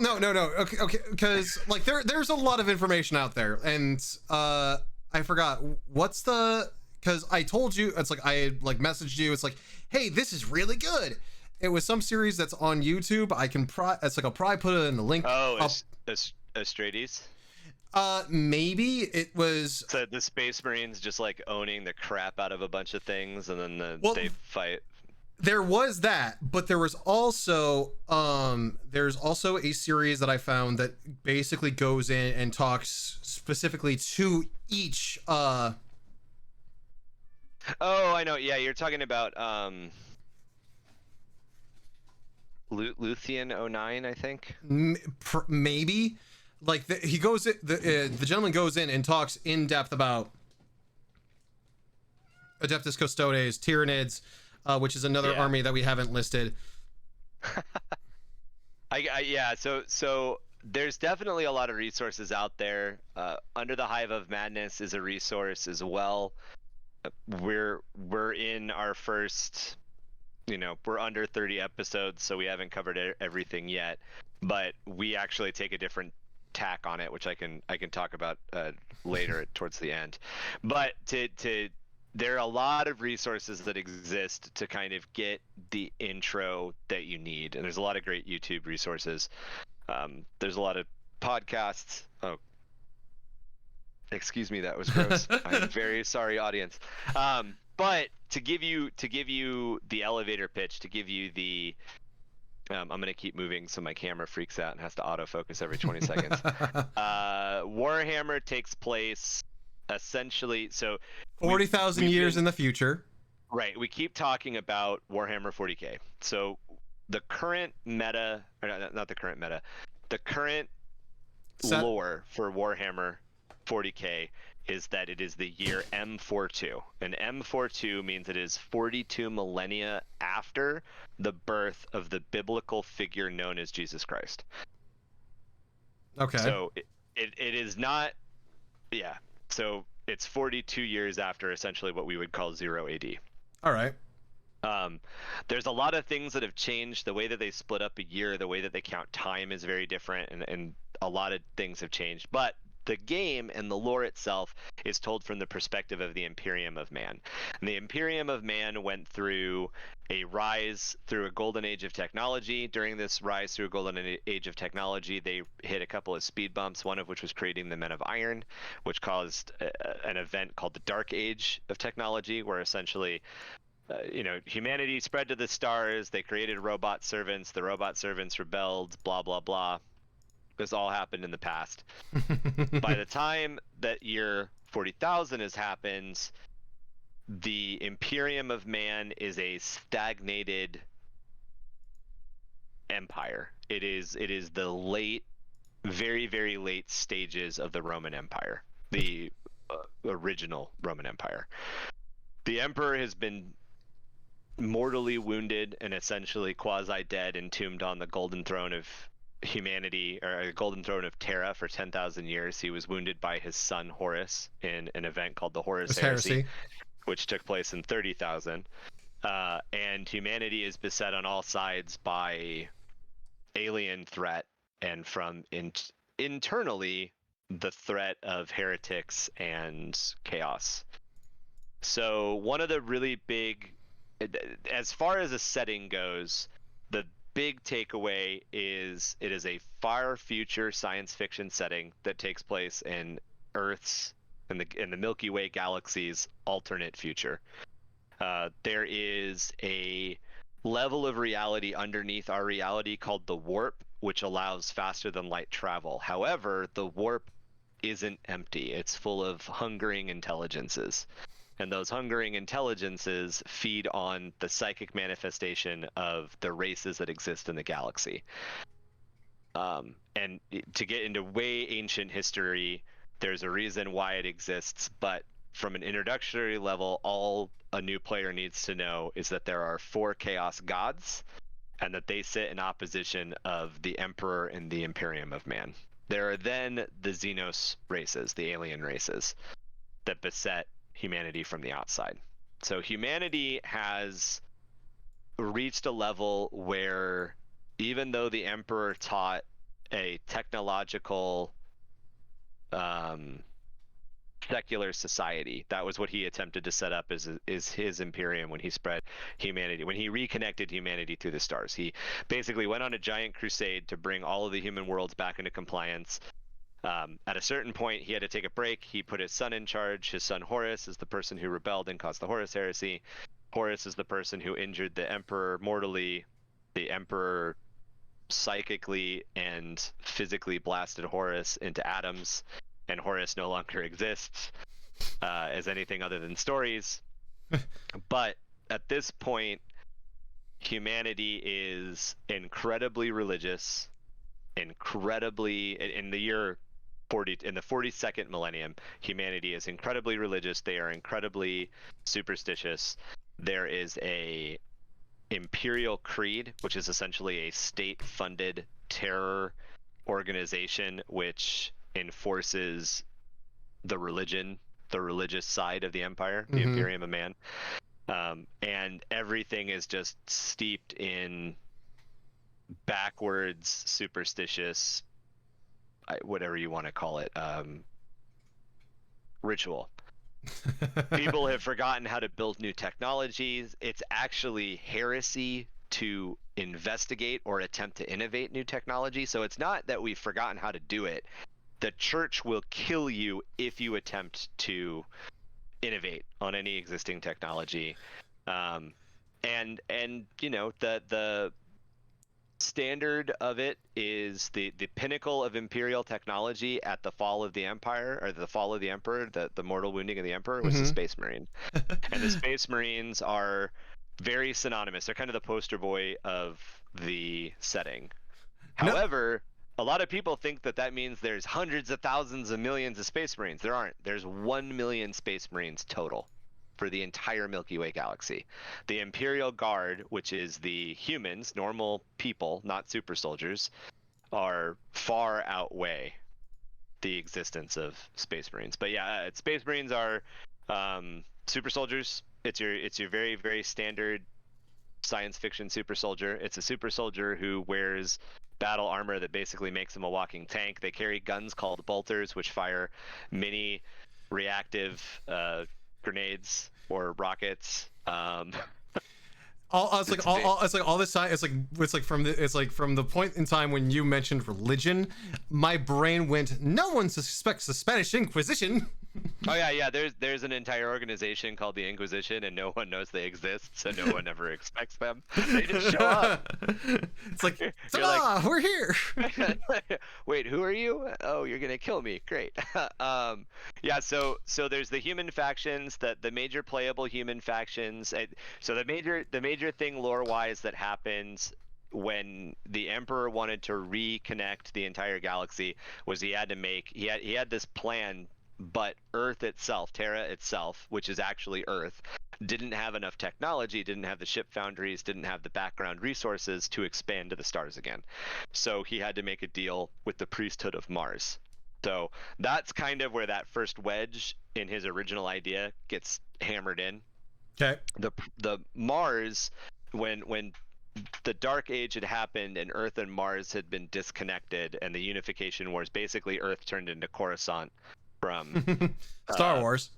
no. Okay, because like there's a lot of information out there, and I forgot what's the, because I told you, it's like I had like messaged you, it's like, hey, this is really good. It was some series that's on YouTube. I can it's like I'll probably put it in the link. Oh, Astrades? Maybe it was. So the Space Marines just like owning the crap out of a bunch of things, and then they fight. There was that, but there was also there's also a series that I found that basically goes in and talks specifically to each Oh, I know. Yeah, you're talking about Luthien 09, I think. Maybe, like he goes, the gentleman goes in and talks in depth about Adaptus Custodes, Tyranids, which is another army that we haven't listed. Yeah. So there's definitely a lot of resources out there. Under the Hive of Madness is a resource as well. We're in our first, we're under 30 episodes, so we haven't covered everything yet, but we actually take a different tack on it, which I can talk about later towards the end. But there are a lot of resources that exist to kind of get the intro that you need, and there's a lot of great YouTube resources. There's a lot of podcasts. Oh, excuse me, that was gross. I'm very sorry, audience. But to give you the elevator pitch, to give you the I'm going to keep moving so my camera freaks out and has to autofocus every 20 seconds. Warhammer takes place essentially, so 40,000 years in the future. Right. We keep talking about Warhammer 40K. So the current meta, or not the current meta, the current lore for Warhammer 40K is that it is the year M42. And M42 means it is 42 millennia after the birth of the biblical figure known as Jesus Christ. Okay. So it is not, yeah. So it's 42 years after essentially what we would call 0 AD. All right. There's a lot of things that have changed. The way that they split up a year, the way that they count time is very different, and a lot of things have changed. But the game and the lore itself is told from the perspective of the Imperium of Man. And the Imperium of Man went through a rise through a golden age of technology. During this rise through a golden age of technology, they hit a couple of speed bumps, one of which was creating the Men of Iron, which caused an event called the Dark Age of technology, where essentially humanity spread to the stars. They created robot servants. The robot servants rebelled, blah, blah, blah. This all happened in the past. By the time that year 40,000 has happened, the Imperium of Man is a stagnated empire. It is the late, very, very late stages of the Roman Empire, the original Roman Empire. The Emperor has been mortally wounded and essentially quasi-dead, entombed on the Golden Throne of humanity, or a Golden Throne of Terra, for 10,000 years. He was wounded by his son Horus in an event called the Horus Heresy, which took place in 30,000. And humanity is beset on all sides by alien threat, and from internally the threat of heretics and chaos. So one of the really big, as far as a setting goes, the big takeaway is it is a far future science fiction setting that takes place in Earth's, in the Milky Way galaxy's alternate future. There is a level of reality underneath our reality called the warp, which allows faster than light travel. However, the warp isn't empty. It's full of hungering intelligences. And those hungering intelligences feed on the psychic manifestation of the races that exist in the galaxy. And to get into way ancient history, there's a reason why it exists, but from an introductory level, all a new player needs to know is that there are 4 chaos gods, and that they sit in opposition of the Emperor and the Imperium of Man. There are then the Xenos races, the alien races, that beset humanity from the outside. So humanity has reached a level where, even though the Emperor taught a technological secular society, that was what he attempted to set up as his Imperium when he spread humanity, when he reconnected humanity through the stars. He basically went on a giant crusade to bring all of the human worlds back into compliance. At a certain point, he had to take a break. He put his son in charge. His son Horus is the person who rebelled and caused the Horus heresy. Horus is the person who injured the Emperor mortally. The Emperor psychically and physically blasted Horus into atoms, and Horus no longer exists as anything other than stories. But at this point, humanity is incredibly religious, incredibly, in the year 40, in the 42nd millennium, humanity is incredibly religious. They are incredibly superstitious. There is a Imperial Creed, which is essentially a state-funded terror organization which enforces the religion, the religious side of the empire, the Imperium of Man. And everything is just steeped in backwards, superstitious, whatever you want to call it, ritual. People have forgotten how to build new technologies. It's actually heresy to investigate or attempt to innovate new technology. So it's not that we've forgotten how to do it. The church will kill you if you attempt to innovate on any existing technology. And you know, the standard of it is the pinnacle of imperial technology at the fall of the empire, or the fall of the emperor, the mortal wounding of the emperor, was the Space Marine. And the Space Marines are very synonymous. They're kind of the poster boy of the setting. However, a lot of people think that that means there's hundreds of thousands of millions of Space Marines. There aren't. There's 1 million Space Marines total for the entire Milky Way galaxy. The Imperial Guard, which is the humans, normal people, not super soldiers, are far outweigh the existence of Space Marines. But yeah, Space Marines are super soldiers. It's your very, very standard science fiction super soldier. It's a super soldier who wears battle armor that basically makes him a walking tank. They carry guns called bolters, which fire mini reactive grenades or rockets. It's like all this time. It's like from the point in time when you mentioned religion, my brain went, no one suspects the Spanish Inquisition. Oh yeah. There's an entire organization called the Inquisition, and no one knows they exist, so no one ever expects them. They just show up. It's like, like, we're here. Wait, who are you? Oh, you're gonna kill me. Great. Yeah. So there's the human factions, the major playable human factions. So the major thing lore-wise that happens when the Emperor wanted to reconnect the entire galaxy was he had this plan. But Earth itself, Terra itself, which is actually Earth, didn't have enough technology, didn't have the ship foundries, didn't have the background resources to expand to the stars again. So he had to make a deal with the priesthood of Mars. So that's kind of where that first wedge in his original idea gets hammered in. Okay. The Mars, when the Dark Age had happened and Earth and Mars had been disconnected, and the unification wars, basically Earth turned into Coruscant from Star Wars.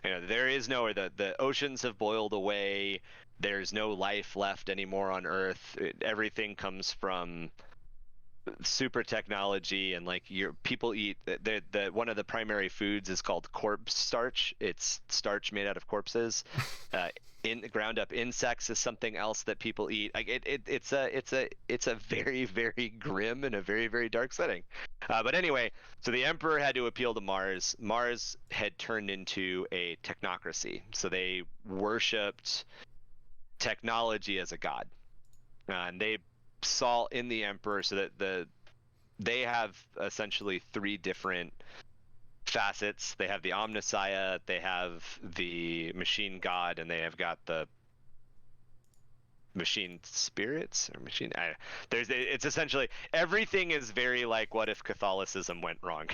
You know, there is no, the oceans have boiled away. There's no life left anymore on Earth. Everything comes from super technology, and like people eat the one of the primary foods is called corpse starch. It's starch made out of corpses. Ground up insects is something else that people eat. Like it's a very, very grim and a very, very dark setting. But anyway, so the Emperor had to appeal to Mars. Mars had turned into a technocracy, so they worshipped technology as a god, and they saw in the Emperor, so that they have essentially 3 different facets. They have the Omnissiah, they have the Machine God, and they have got the machine spirits or machine. It's essentially everything is very like, what if Catholicism went wrong?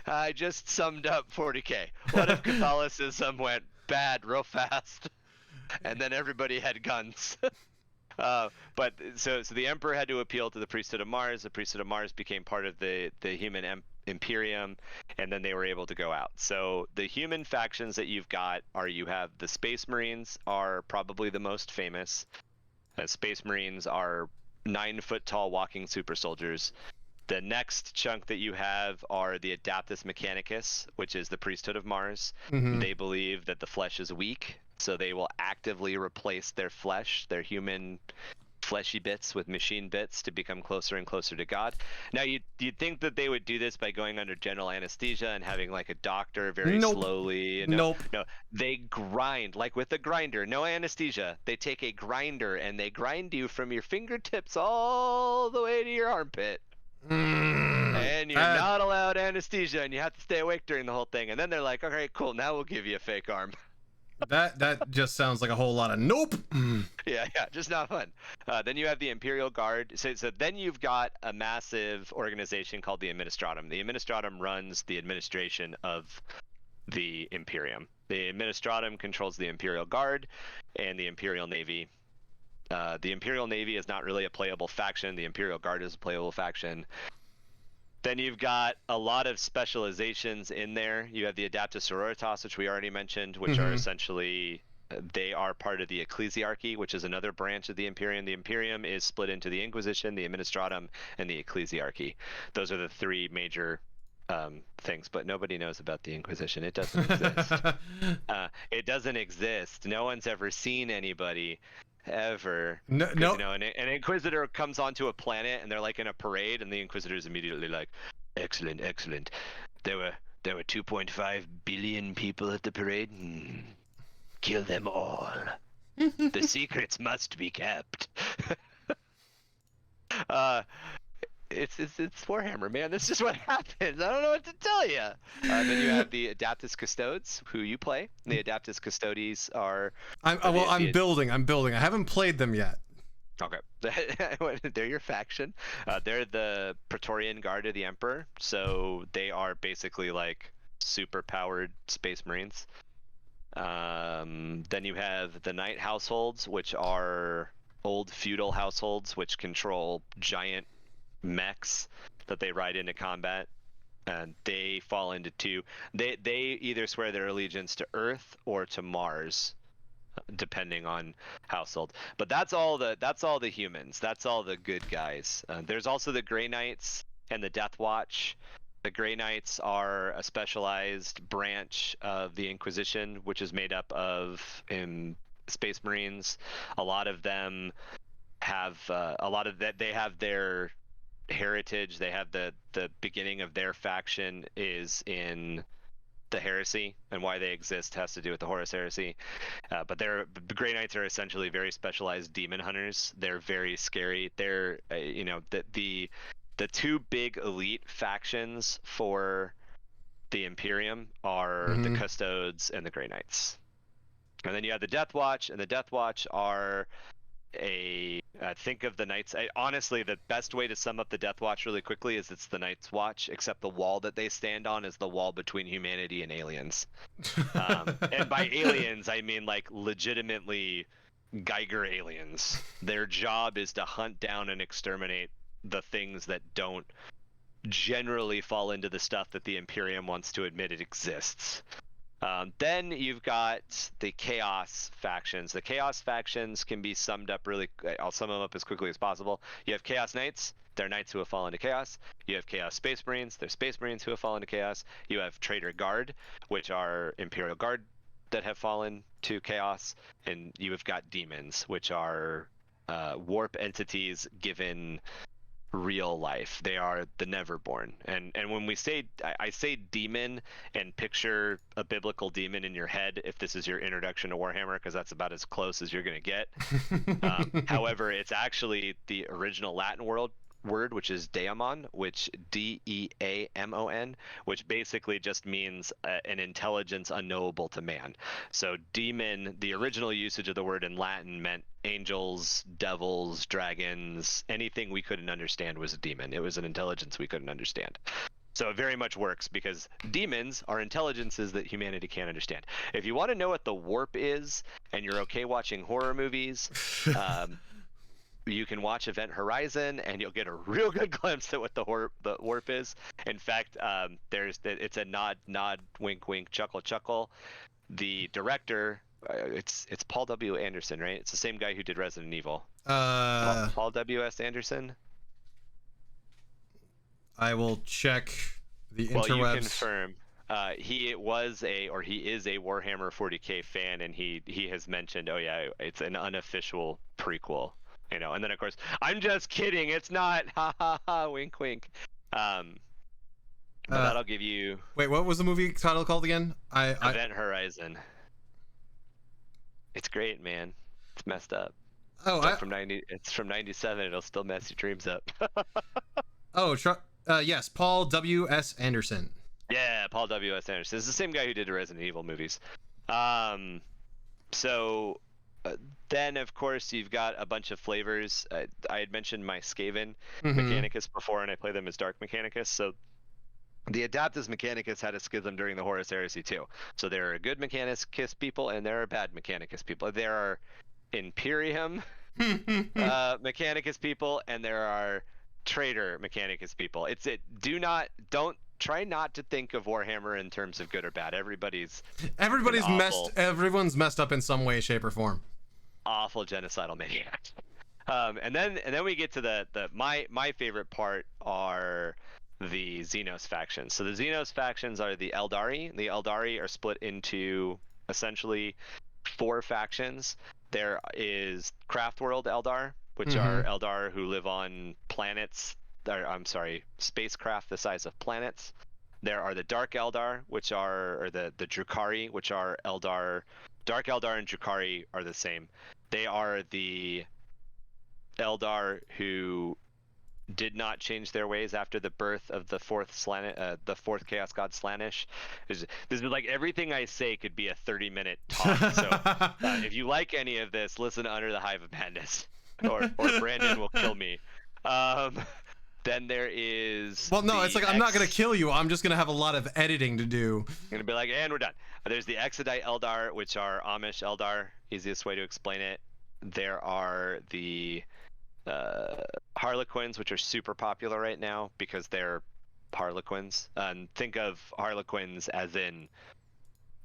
I just summed up 40K. What if Catholicism went bad real fast, and then everybody had guns? But so the Emperor had to appeal to the priesthood of Mars. The priesthood of Mars became part of the human Imperium, and then they were able to go out. So the human factions that you've got are, you have the Space Marines are probably the most famous. Space Marines are 9-foot tall walking super soldiers. The next chunk that you have are the Adaptus Mechanicus, which is the priesthood of Mars. Mm-hmm. They believe that the flesh is weak, so they will actively replace their flesh, their human fleshy bits, with machine bits to become closer and closer to God. Now, you'd think that they would do this by going under general anesthesia and having like a doctor very slowly. No, they grind, like with a grinder, no anesthesia. They take a grinder and they grind you from your fingertips all the way to your armpit. And you're not allowed anesthesia, and you have to stay awake during the whole thing. And then they're like, okay, cool, now we'll give you a fake arm. That just sounds like a whole lot of nope. Yeah, just not fun. Then you have the Imperial Guard. So then you've got a massive organization called the Administratum. The Administratum runs the administration of the Imperium. The Administratum controls the Imperial Guard and the Imperial Navy. The Imperial Navy is not really a playable faction. The Imperial Guard is a playable faction. Then you've got a lot of specializations in there. You have the Adaptus Sororitas, which we already mentioned, which are essentially, they are part of the Ecclesiarchy, which is another branch of the Imperium. The Imperium is split into the Inquisition, the Administratum, and the Ecclesiarchy. Those are the three major things, but nobody knows about the Inquisition. It doesn't exist. It doesn't exist. No one's ever seen anybody ever. No. You know, an Inquisitor comes onto a planet and they're like in a parade, and the Inquisitor's immediately like, excellent. There were 2.5 billion people at the parade. Kill them all. The secrets must be kept. It's Warhammer, man. This is what happens. I don't know what to tell you. Then you have the Adaptus Custodes, who you play. The Adaptus Custodes are. I'm building. I haven't played them yet. Okay, they're your faction. They're the Praetorian Guard of the Emperor, so they are basically like super powered Space Marines. Then you have the Knight households, which are old feudal households which control giant mechs that they ride into combat, and they fall into two. They either swear their allegiance to Earth or to Mars, depending on household. But that's all the humans. That's all the good guys. There's also the Grey Knights and the Death Watch. The Grey Knights are a specialized branch of the Inquisition, which is made up of Space Marines. A lot of them have they have their heritage. They have the beginning of their faction is in the heresy, and why they exist has to do with the Horus heresy. But the Grey Knights are essentially very specialized demon hunters. They're very scary. They're the two big elite factions for the Imperium are the Custodes and the Grey Knights. And then you have the Death Watch, and the Death Watch are think of the Knights. Honestly, the best way to sum up the Death Watch really quickly is it's the Night's Watch, except the wall that they stand on is the wall between humanity and aliens. And by aliens, I mean like legitimately Geiger aliens. Their job is to hunt down and exterminate the things that don't generally fall into the stuff that the Imperium wants to admit it exists. Then you've got the Chaos factions. The Chaos factions can be summed up I'll sum them up as quickly as possible. You have Chaos Knights. They're knights who have fallen to Chaos. You have Chaos Space Marines. They're Space Marines who have fallen to Chaos. You have Traitor Guard, which are Imperial Guard that have fallen to Chaos. And you have got Demons, which are warp entities given real life. They are the Neverborn. And when I say demon and picture a biblical demon in your head if this is your introduction to Warhammer, because that's about as close as you're going to get. However, it's actually the original Latin word, which is daemon, which Deamon, which basically just means an intelligence unknowable to man. So demon, the original usage of the word in Latin meant angels, devils, dragons, anything we couldn't understand was a demon. It was an intelligence we couldn't understand. So it very much works because demons are intelligences that humanity can't understand. If you want to know what the warp is and you're okay watching horror movies, you can watch Event Horizon and you'll get a real good glimpse at what the warp is. In fact, it's a nod, wink, wink, chuckle, chuckle. The director, it's Paul W. Anderson, right? It's the same guy who did Resident Evil. Paul W.S. Anderson. I will check the interwebs. Well, you confirm. He is a Warhammer 40K fan, and he has mentioned, oh yeah, it's an unofficial prequel, you know. And then of course, I'm just kidding. It's not. Ha ha ha. Wink wink. That'll give you. Wait, what was the movie title called again? Event Horizon. It's great, man. It's messed up. Oh, It's from '97. It'll still mess your dreams up. Oh, yes, Paul W.S. Anderson. Yeah, Paul W.S. Anderson. It's the same guy who did the Resident Evil movies. Then, of course, you've got a bunch of flavors. I had mentioned my Skaven Mechanicus before, and I play them as Dark Mechanicus. So the Adaptus Mechanicus had a schism during the Horus Heresy, too. So there are good Mechanicus people, and there are bad Mechanicus people. There are Imperium Mechanicus people, and there are traitor Mechanicus people. Don't try not to think of Warhammer in terms of good or bad. Everyone's messed up in some way, shape, or form. Awful genocidal maniacs. And then we get to my favorite part are the Xenos factions. So the Xenos factions are the Eldari. The Eldari are split into essentially 4 factions. There is Craftworld Eldar, which are Eldar who live on spacecraft the size of planets. There are the Dark Eldar, or the Drukhari, which are Eldar. Dark Eldar and Drukhari are the same. They are the Eldar who did not change their ways after the birth of the fourth Chaos God Slaanesh. This is like everything I say could be a 30-minute talk. So if you like any of this, listen to Under the Hive of Madness. Or Brandon will kill me. Then there is. Well, no, it's like I'm not gonna kill you. I'm just gonna have a lot of editing to do. I'm gonna be like, and we're done. There's the Exodite Eldar, which are Amish Eldar. Easiest way to explain it. There are the Harlequins, which are super popular right now because they're Harlequins. And think of Harlequins as in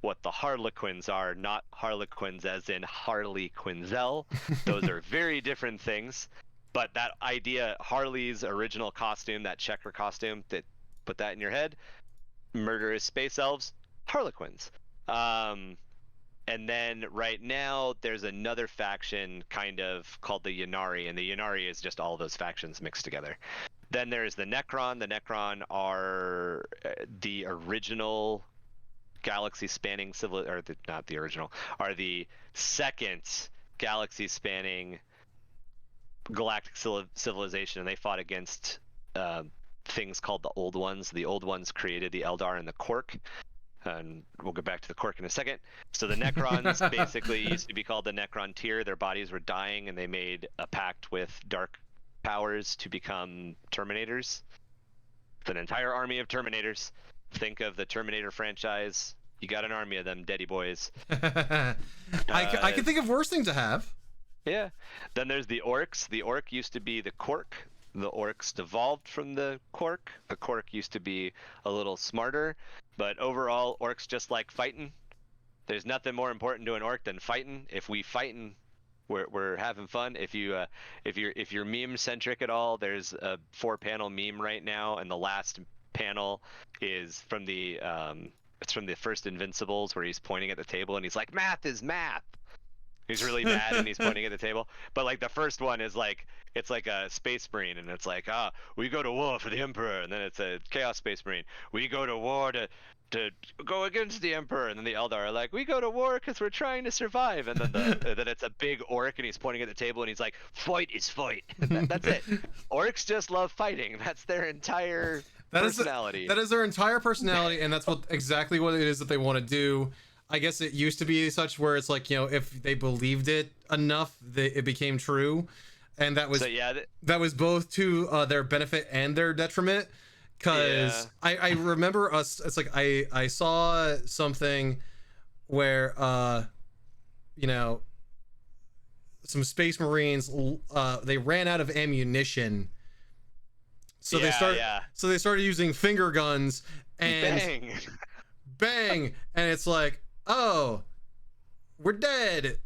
what the Harlequins are, not Harlequins as in Harley Quinzel. Those are very different things. But that idea, Harley's original costume, that checker costume, put that in your head. Murderous space elves, Harlequins. And then right now there's another faction kind of called the Ynnari, and the Ynnari is just all those factions mixed together. Then there's the Necron. The Necron are the original galaxy-spanning are the second galaxy-spanning galactic civilization, and they fought against things called the Old Ones. The Old Ones created the Eldar and the Kork, and we'll go back to the Kork in a second. So the Necrons basically used to be called the Necron tier. Their bodies were dying, and they made a pact with dark powers to become Terminators. It's an entire army of Terminators. Think of the Terminator franchise. You got an army of them, daddy boys. I can think of worse things to have. Yeah. Then there's the Orcs. The Orc used to be the Kork. The Orcs devolved from the Kork. The Kork used to be a little smarter, but overall, Orcs just like fighting. There's nothing more important to an Orc than fighting. If we fighting, we're having fun. If you're meme centric at all, there's a 4-panel meme right now, and the last panel is from the it's from the first Invincibles, where he's pointing at the table and he's like, "Math is math." He's really mad and he's pointing at the table. But like the first one is like, it's like a space marine, and it's like, we go to war for the Emperor, and then it's a chaos space marine. We go to war to to go against the Emperor, and then the Eldar are like, we go to war because we're trying to survive, and then then it's a big orc, and he's pointing at the table, and he's like, fight is fight. That's it. Orcs just love fighting. That's their entire personality. That is their entire personality, and that's exactly what it is that they want to do. I guess it used to be such where it's like, you know, if they believed it enough, it became true, and that was that was both to their benefit and their detriment. Because I remember us, it's like I saw something where you know, some Space Marines they ran out of ammunition, so they started using finger guns, and bang, and it's like, oh, we're dead.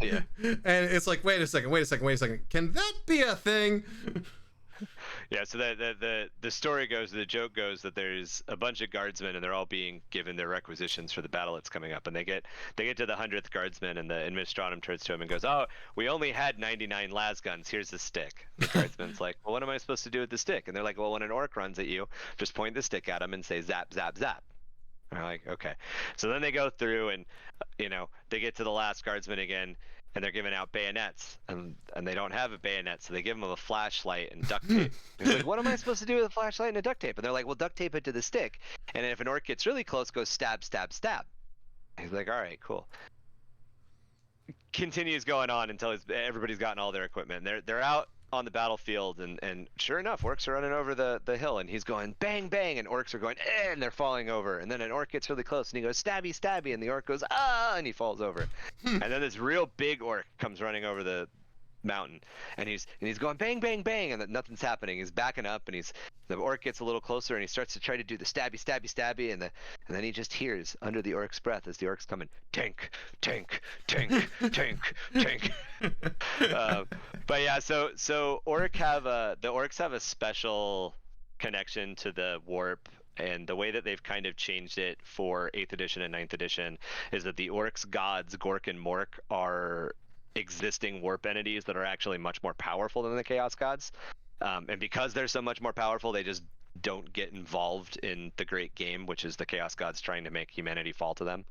Yeah. And it's like, wait a second, can that be a thing? Yeah, so the story goes, the joke goes that there's a bunch of guardsmen, and they're all being given their requisitions for the battle that's coming up, and they get to the 100th guardsman, and the administratum turns to him and goes, oh, we only had 99 las guns, here's the stick. The guardsman's like, well, what am I supposed to do with the stick? And they're like, well, when an orc runs at you, just point the stick at him and say zap, zap, zap. And they're like, okay. So then they go through, and you know, they get to the last guardsman again, and they're giving out bayonets, and they don't have a bayonet, so they give them a flashlight and duct tape. He's like, what am I supposed to do with a flashlight and a duct tape? And they're like, well, duct tape it to the stick, and if an orc gets really close, go stab, stab, stab. He's like, all right, cool. Continues going on until everybody's gotten all their equipment. They're out on the battlefield, and sure enough, orcs are running over the hill, and he's going bang, bang, and orcs are going, eh, and they're falling over. And then an orc gets really close, and he goes stabby, stabby, and the orc goes, ah, and he falls over. And then this real big orc comes running over the mountain, and he's going bang, bang, bang, and nothing's happening. He's backing up, and the orc gets a little closer, and he starts to try to do the stabby, stabby, stabby, and then he just hears under the orc's breath as the orc's coming, tank, tank, tank, tank, tank. But yeah, so the orcs have a special connection to the warp, and the way that they've kind of changed it for 8th edition and 9th edition is that the orcs gods Gork and Mork are existing warp entities that are actually much more powerful than the chaos gods, and because they're so much more powerful, they just don't get involved in the great game, which is the chaos gods trying to make humanity fall to them.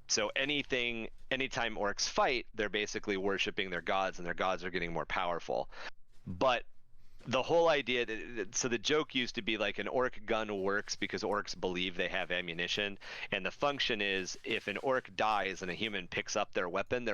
So anytime orcs fight, they're basically worshiping their gods, and their gods are getting more powerful. But the whole idea so the joke used to be like, an orc gun works because orcs believe they have ammunition, and the function is, if an orc dies and a human picks up their weapon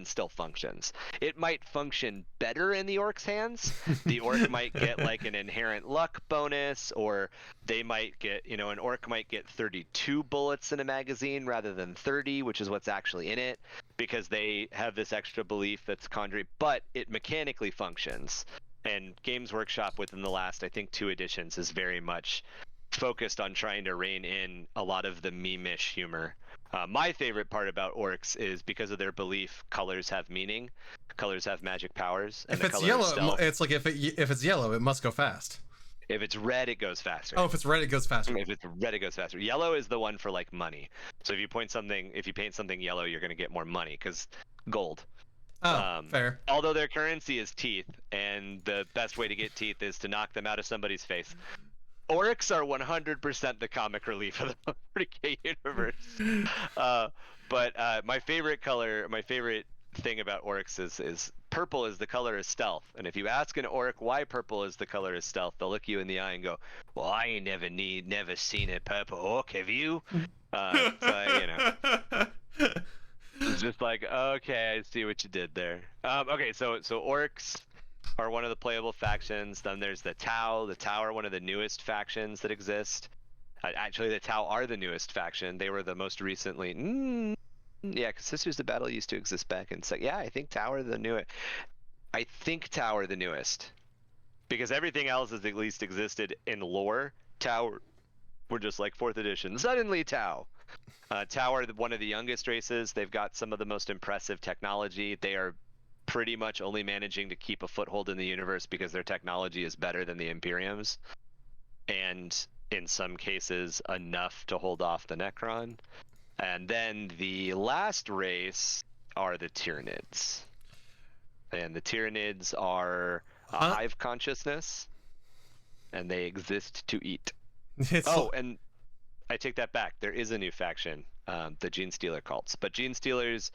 still functions. It might function better in the orc's hands. The orc might get like an inherent luck bonus, or they might get, you know, an orc might get 32 bullets in a magazine rather than 30, which is what's actually in it, because they have this extra belief that's conjured, but it mechanically functions. And Games Workshop within the last, I think, 2 editions is very much focused on trying to rein in a lot of the meme-ish humor. My favorite part about orcs is, because of their belief, colors have meaning, colors have magic powers. And if it's yellow, it's like if it's yellow, it must go fast. If it's red, it goes faster. Oh, if it's red, it goes faster. If it's red, it goes faster. Yellow is the one for like money. So if you paint something yellow, you're going to get more money, because gold. Oh, fair. Although their currency is teeth, and the best way to get teeth is to knock them out of somebody's face. Orcs are 100% the comic relief of the 40K universe. But my favorite thing about orcs is purple is the color of stealth. And if you ask an orc why purple is the color of stealth, they'll look you in the eye and go, well, I ain't never seen a purple orc, have you? So, you know. It's just like, okay, I see what you did there. Okay, so orcs are one of the playable factions. Then there's the Tau. The Tau are one of the newest factions that exist. Actually, the Tau are the newest faction. They were the most recently. Yeah, because Sisters of Battle used to exist back in. So yeah, I think Tau are the newest. I think Tau are the newest, because everything else has at least existed in lore. Tau were just like 4th edition. Suddenly Tau. Tau are one of the youngest races. They've got some of the most impressive technology. They are pretty much only managing to keep a foothold in the universe because their technology is better than the Imperiums, and in some cases enough to hold off the Necron. And then the last race are the Tyranids. And the Tyranids are a hive consciousness, and they exist to eat. And I take that back. There is a new faction, the Gene Stealer cults, but Gene Stealers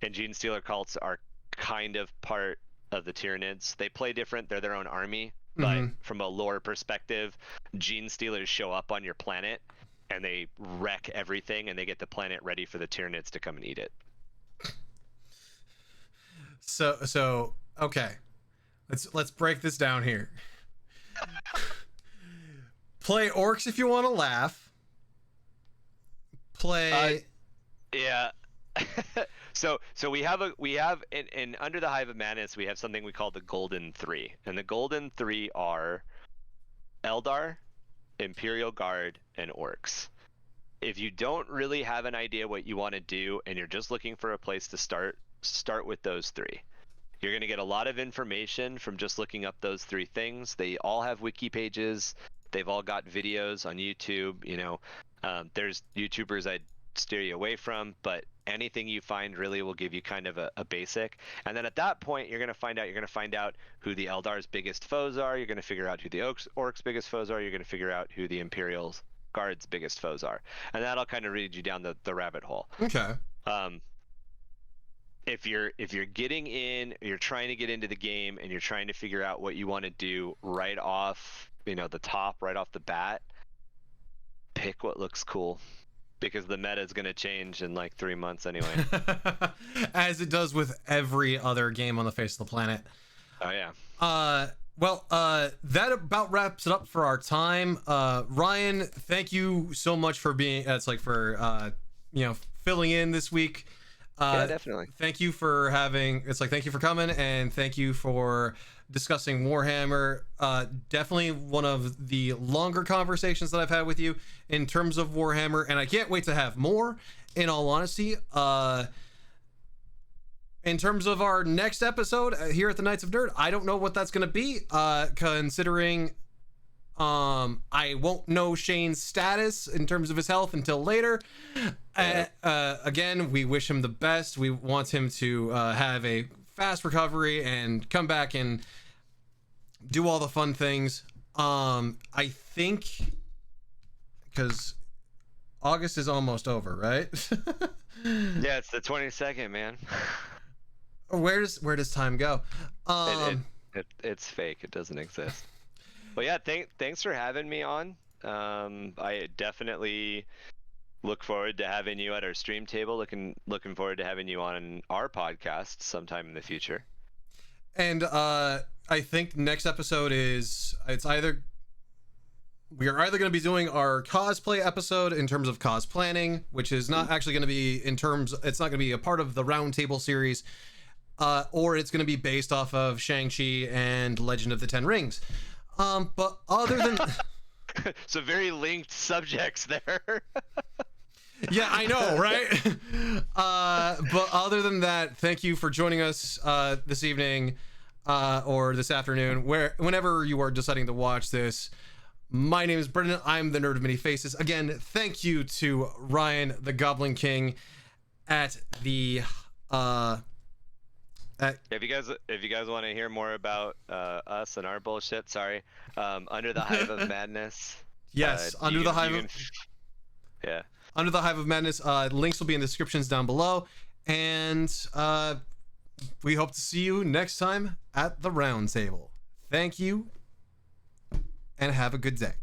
and Gene Stealer cults are kind of part of the Tyranids. They play different. They're their own army, but from a lore perspective, Gene Stealers show up on your planet and they wreck everything, and they get the planet ready for the Tyranids to come and eat it. So okay, let's break this down here. Play orcs if you want to laugh. Play. Yeah. So we have in Under the Hive of Madness, we have something we call the Golden Three, and the Golden Three are Eldar, Imperial Guard, and Orcs. If you don't really have an idea what you want to do and you're just looking for a place to start with those three. You're going to get a lot of information from just looking up those three things. They all have wiki pages. They've all got videos on YouTube. You know, there's YouTubers I'd steer you away from, but anything you find really will give you kind of a basic. And then at that point, you're going to find out who the Eldar's biggest foes are. You're going to figure out who the Orcs' biggest foes are. You're going to figure out who the Imperial Guard's biggest foes are. And that'll kind of lead you down the rabbit hole. Okay. If you're getting in, you're trying to get into the game and you're trying to figure out what you want to do right off, the top, right off the bat, pick what looks cool, because the meta is going to change in like 3 months anyway. As it does with every other game on the face of the planet. Oh yeah. Well, that about wraps it up for our time. Ryan, thank you so much for being, filling in this week. Yeah, definitely. Thank you for thank you for coming, and thank you for discussing Warhammer. Definitely one of the longer conversations that I've had with you in terms of Warhammer, and I can't wait to have more, in all honesty. In terms of our next episode here at the Knights of Nerd, I don't know what that's going to be, considering I won't know Shane's status in terms of his health until later. Again, we wish him the best. We want him to have a fast recovery and come back and do all the fun things. I think because August is almost over, right? Yeah, it's the 22nd, man. Where does time go? It's fake. It doesn't exist. Well, yeah, thanks for having me on. I definitely look forward to having you at our stream table. Looking forward to having you on our podcast sometime in the future. And I think next episode we are either going to be doing our cosplay episode in terms of cos planning, which is not actually going to be it's not going to be a part of the roundtable series, or it's going to be based off of Shang-Chi and Legend of the Ten Rings. But other than so very linked subjects there. Yeah, I know, right? But other than that, thank you for joining us this evening or this afternoon, whenever you are deciding to watch this. My name is Brendan. I'm the Nerd of Many Faces. Again, thank you to Ryan, the Goblin King, at the If you guys want to hear more about us and our bullshit, Under the Hive of Madness. Yes, Under the Hive of Madness. Links will be in the descriptions down below, and we hope to see you next time at the round table. Thank you, and have a good day.